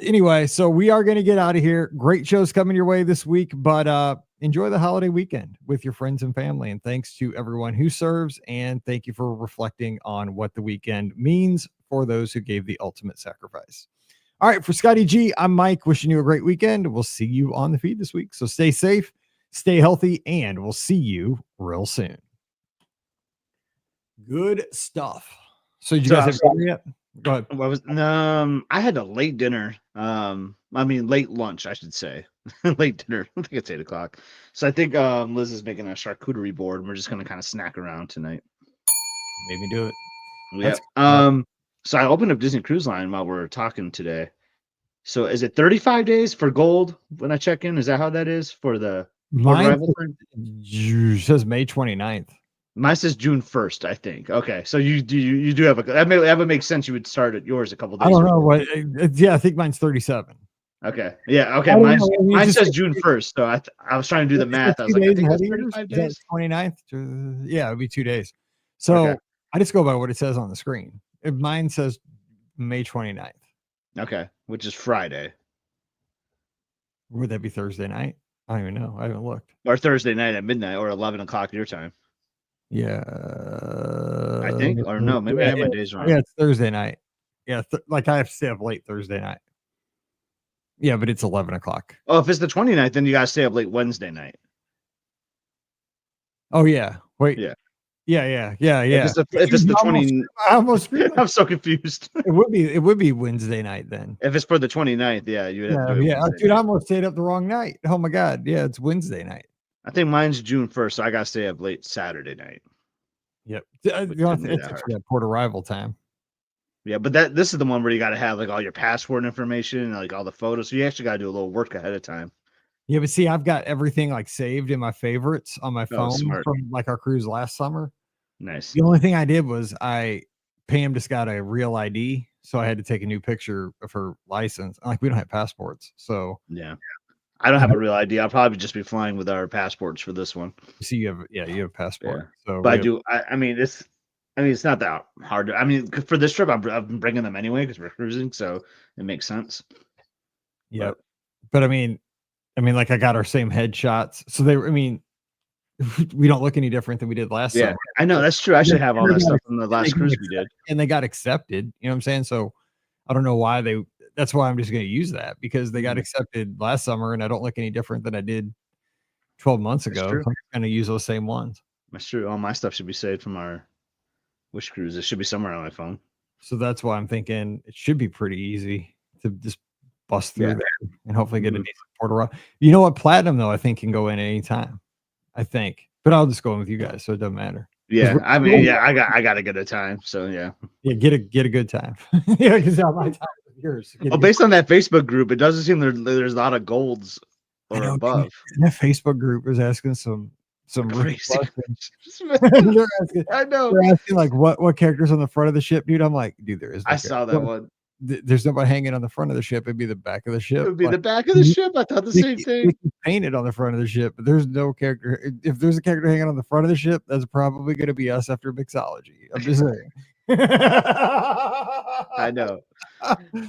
Anyway, so we are going to get out of here. Great shows coming your way this week, but enjoy the holiday weekend with your friends and family. And thanks to everyone who serves. And thank you for reflecting on what the weekend means for those who gave the ultimate sacrifice. All right, for Scotty G, I'm Mike, wishing you a great weekend. We'll see you on the feed this week. So stay safe, Stay healthy, and we'll see you real soon. Good stuff. So did you So guys I have was- dinner yet? Go ahead. What was I had a late dinner. I mean late lunch, I should say. Late dinner. I think it's 8 o'clock. So I think Liz is making a charcuterie board and we're just gonna kind of snack around tonight. Maybe do it. Yeah. That's So I opened up Disney Cruise Line while we're talking today. So is it 35 days for gold when I check in? Is that how that is for the Mine arrival time? says May 29th. Mine says June 1st, I think. Okay, so you do have a that would make sense. You would start at yours a couple days. I don't know before. what. Yeah, I think mine's 37. Okay, yeah, okay. I don't Mine know, I mean, mine just says like- June 1st, so I was trying to do the Is it math. I was 2 like, I days think ahead that's of yours? 35 Is that days. 29th? Yeah, it'd be 2 days. So Okay. I just go by what it says on the screen. If mine says May 29th, Okay, which is Friday would that be Thursday night? I don't even know. I haven't looked. or Thursday night at midnight or 11 o'clock your time. Yeah, I think, or no, maybe I have my days wrong. Yeah, it's Thursday night. Yeah, like I have to stay up late Thursday night. Yeah, but it's 11 o'clock. Oh, if it's the 29th, then you gotta stay up late Wednesday night. Oh yeah. Wait. Yeah. Yeah. If it's the 20, I almost screwed up. I'm so confused. It would be Wednesday night then. If it's for the 29th, yeah, you would have to do it Yeah. Wednesday Dude, night. I almost stayed up the wrong night. Oh my god. Yeah, it's Wednesday night. I think mine's June 1st, so I gotta stay up late Saturday night. Yep. shouldn't be It's that actually at port arrival time. Yeah, but this is the one where you gotta have like all your passport information and like all the photos. So you actually gotta do a little work ahead of time. Yeah, but see, I've got everything like saved in my favorites on my phone smart. from like our cruise last summer. Nice. The only thing I did was Pam just got a real ID, so I had to take a new picture of her license. Like we don't have passports, so Yeah. I don't have a real ID. I'll probably just be flying with our passports for this one. see you have a passport. So But we I mean, it's not that hard. I mean, for this trip, I've been bringing them anyway because we're cruising, so it makes sense. Yep. But I mean, like I got our same headshots, so we don't look any different than we did last Yeah, summer. I know that's true. I should have all that Everybody- stuff from the last cruise we did. And they got accepted. You know what I'm saying? So I don't know why that's why I'm just going to use that because they got Mhm. accepted last summer and I don't look any different than I did 12 months That's ago. true. I'm going to use those same ones. That's true. All my stuff should be saved from our Wish cruise. It should be somewhere on my phone. So that's why I'm thinking it should be pretty easy to just bust through Yeah. there and hopefully get a Mhm. decent port arrival. You know what? Platinum though, I think can go in anytime. I think, but I'll just go in with you guys, so it doesn't matter. Yeah, we're- I mean, yeah, I got a good time. So yeah. Yeah, get a good time. Yeah, because my time is yours. Get a Well, good based on that Facebook group, it doesn't seem there's a lot of golds I or know, dude. above. That Facebook group was asking some really Crazy. questions. they're I know. asking like what characters on the front of the ship, dude. I'm like, dude, there is. No I saw that one. There's nobody hanging on the front of the ship. It'd be the back of the ship. It would be Like, the back of the you- ship. I thought the they same keep- thing. they keep painted on the front of the ship, but there's no character. If there's a character hanging on the front of the ship, that's probably going to be us after mixology. I'm just saying. I know.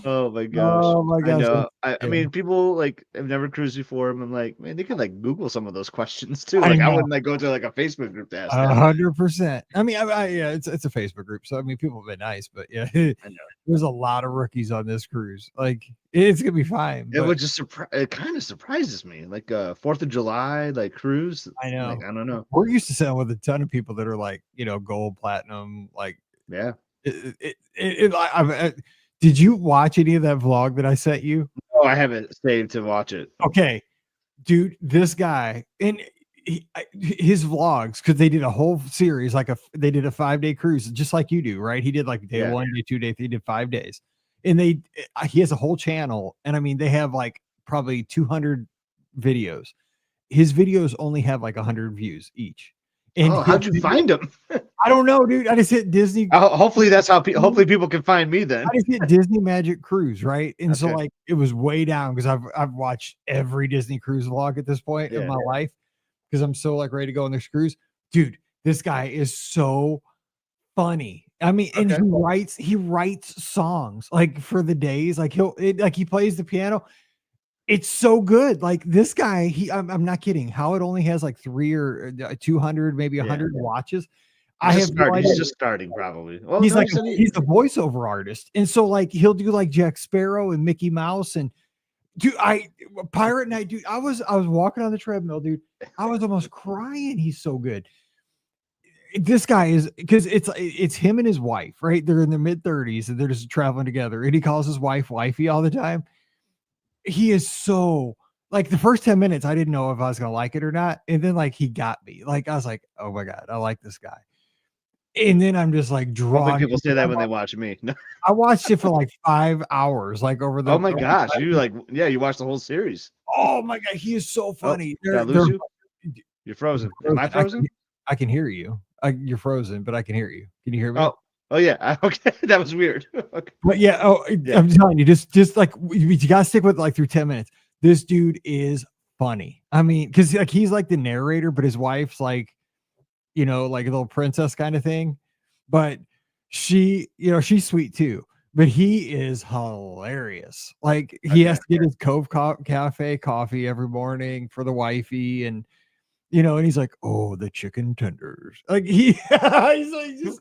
Oh my gosh. Oh my I gosh. know. I yeah. mean, people like have never cruised before. And I'm like, man, they can like Google some of those questions too. I Like, I know. wouldn't like go to like a Facebook group to ask that. 100%. I mean, yeah, it's a Facebook group, so I mean, people have been nice, but yeah, I know. there's a lot of rookies on this cruise. Like, it's gonna be fine. It but would just it kind of surprises me. Like 4th of July, like cruise. I know. Like, I don't know. We're used to sailing with a ton of people that are like, gold, platinum. Like, Yeah. did you watch any of that vlog that I sent you? Oh, I haven't saved to watch it. Okay, dude, this guy and his vlogs, because they did a whole series, they did a 5-day cruise, just like you do, right? He did like day Yeah. 1, day 2, day 3, did 5 days, and he has a whole channel, and I mean, they have like probably 200 videos. His videos only have like 100 views each. And How'd you find them? I don't know, dude. I just hit Disney. Hopefully that's how. Hopefully people can find me then. I just hit Disney Magic Cruise, right? And so Okay. like it was way down because I've watched every Disney cruise vlog at this point in Yeah. my life because I'm so like ready to go on this cruise. Dude, this guy is so funny. I mean, and Okay. he writes songs like for the days. Like he plays the piano. It's so good. Like this guy, I'm not kidding. How it only has like 3 or 200, maybe 100 watches. I have no idea. He's just starting probably. Well, He's no, like he said he's a voiceover artist, and so like he'll do like Jack Sparrow and Mickey Mouse, and dude, Pirate Night, dude. I was walking on the treadmill, dude. I was almost crying. He's so good. This guy is, because it's him and his wife, right? They're in their mid-30s and they're just traveling together, and he calls his wife wifey all the time. He is so, like, the first 10 minutes I didn't know if I was gonna like it or not, and then like he got me. Like I was like, oh my god, I like this guy. And then I'm just like I don't drawn. think people say that when they watch me. No. I watched it for like 5 hours, like over the. Oh my gosh, you you watched the whole series. Oh my god, he is so funny. Did I lose you? You're frozen. Am I frozen? I can hear you. You're frozen, but I can hear you. Can you hear me? Oh yeah. Okay, that was weird. Okay. But yeah, I'm telling you, just like you gotta stick with like through 10 minutes. This dude is funny. I mean, because like he's like the narrator, but his wife's like, like a little princess kind of thing. But she, she's sweet too. But he is hilarious. Like he has to get his Cove Cafe coffee every morning for the wifey, and and he's like, oh, the chicken tenders. Like he's like, just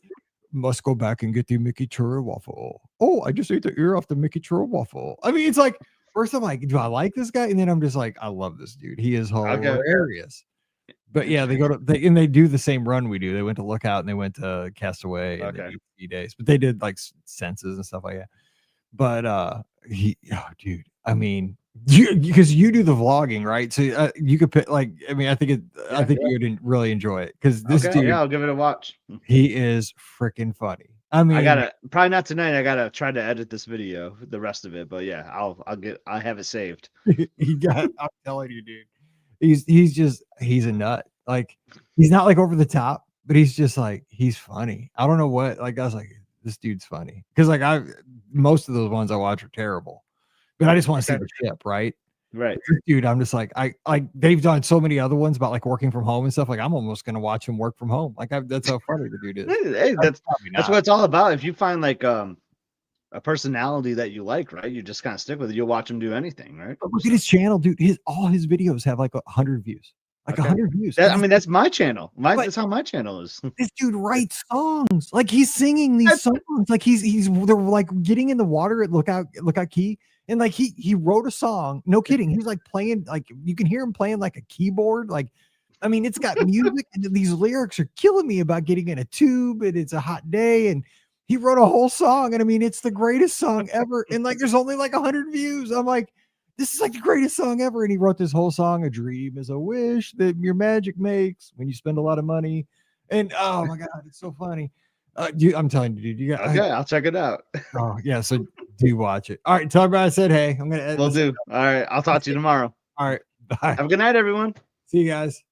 must go back and get the Mickey Churro waffle. Oh, I just ate the ear off the Mickey Churro waffle. I mean, it's like, first I'm like, do I like this guy? And then I'm just like, I love this dude. He is hilarious. But yeah, they do the same run we do. They went to Lookout and they went to Castaway and they do days, but they did like senses and stuff like that. But dude, I mean, because you do the vlogging, right? So you could pick, like, I mean, I think you would really enjoy it, because this dude, I'll give it a watch. He is freaking funny. I mean, I gotta, probably not tonight. I gotta try to edit this video, the rest of it. But yeah, I have it saved. I'm telling you, dude. He's a nut. Like, he's not like over the top, but he's just like, he's funny. I don't know what, like, I was like, this dude's funny. Because like most of those ones I watch are terrible, but I just want to see the ship, right? Right. Dude, I'm just like, they've done so many other ones about like working from home and stuff. Like, I'm almost gonna watch him work from home. Like, that's how funny the dude is. Hey, that's what it's all about. If you find like a personality that you like, right? You just kind of stick with it. You'll watch him do anything, right? But look at his channel, dude. All his videos have like 100 views. Like 100 views. I mean, that's my channel. That's how my channel is. This dude writes songs. Like, he's singing these songs. Like they're like getting in the water at Lookout Key. And like he wrote a song. No kidding. He's like playing, like you can hear him playing like a keyboard. Like, I mean, it's got music and these lyrics are killing me about getting in a tube and it's a hot day. And he wrote a whole song. And I mean, it's the greatest song ever. And like, there's only like 100 views. I'm like, this is like the greatest song ever. And he wrote this whole song, a dream is a wish that your magic makes when you spend a lot of money. And oh my God, it's so funny. I'm telling you, dude, you got, I'll check it out. Oh yeah. So do watch it. All right. Tell everybody I said, hey, I'm going to Will do. All right. I'll talk to you tomorrow. All right. Bye. Have a good night, everyone. See you guys.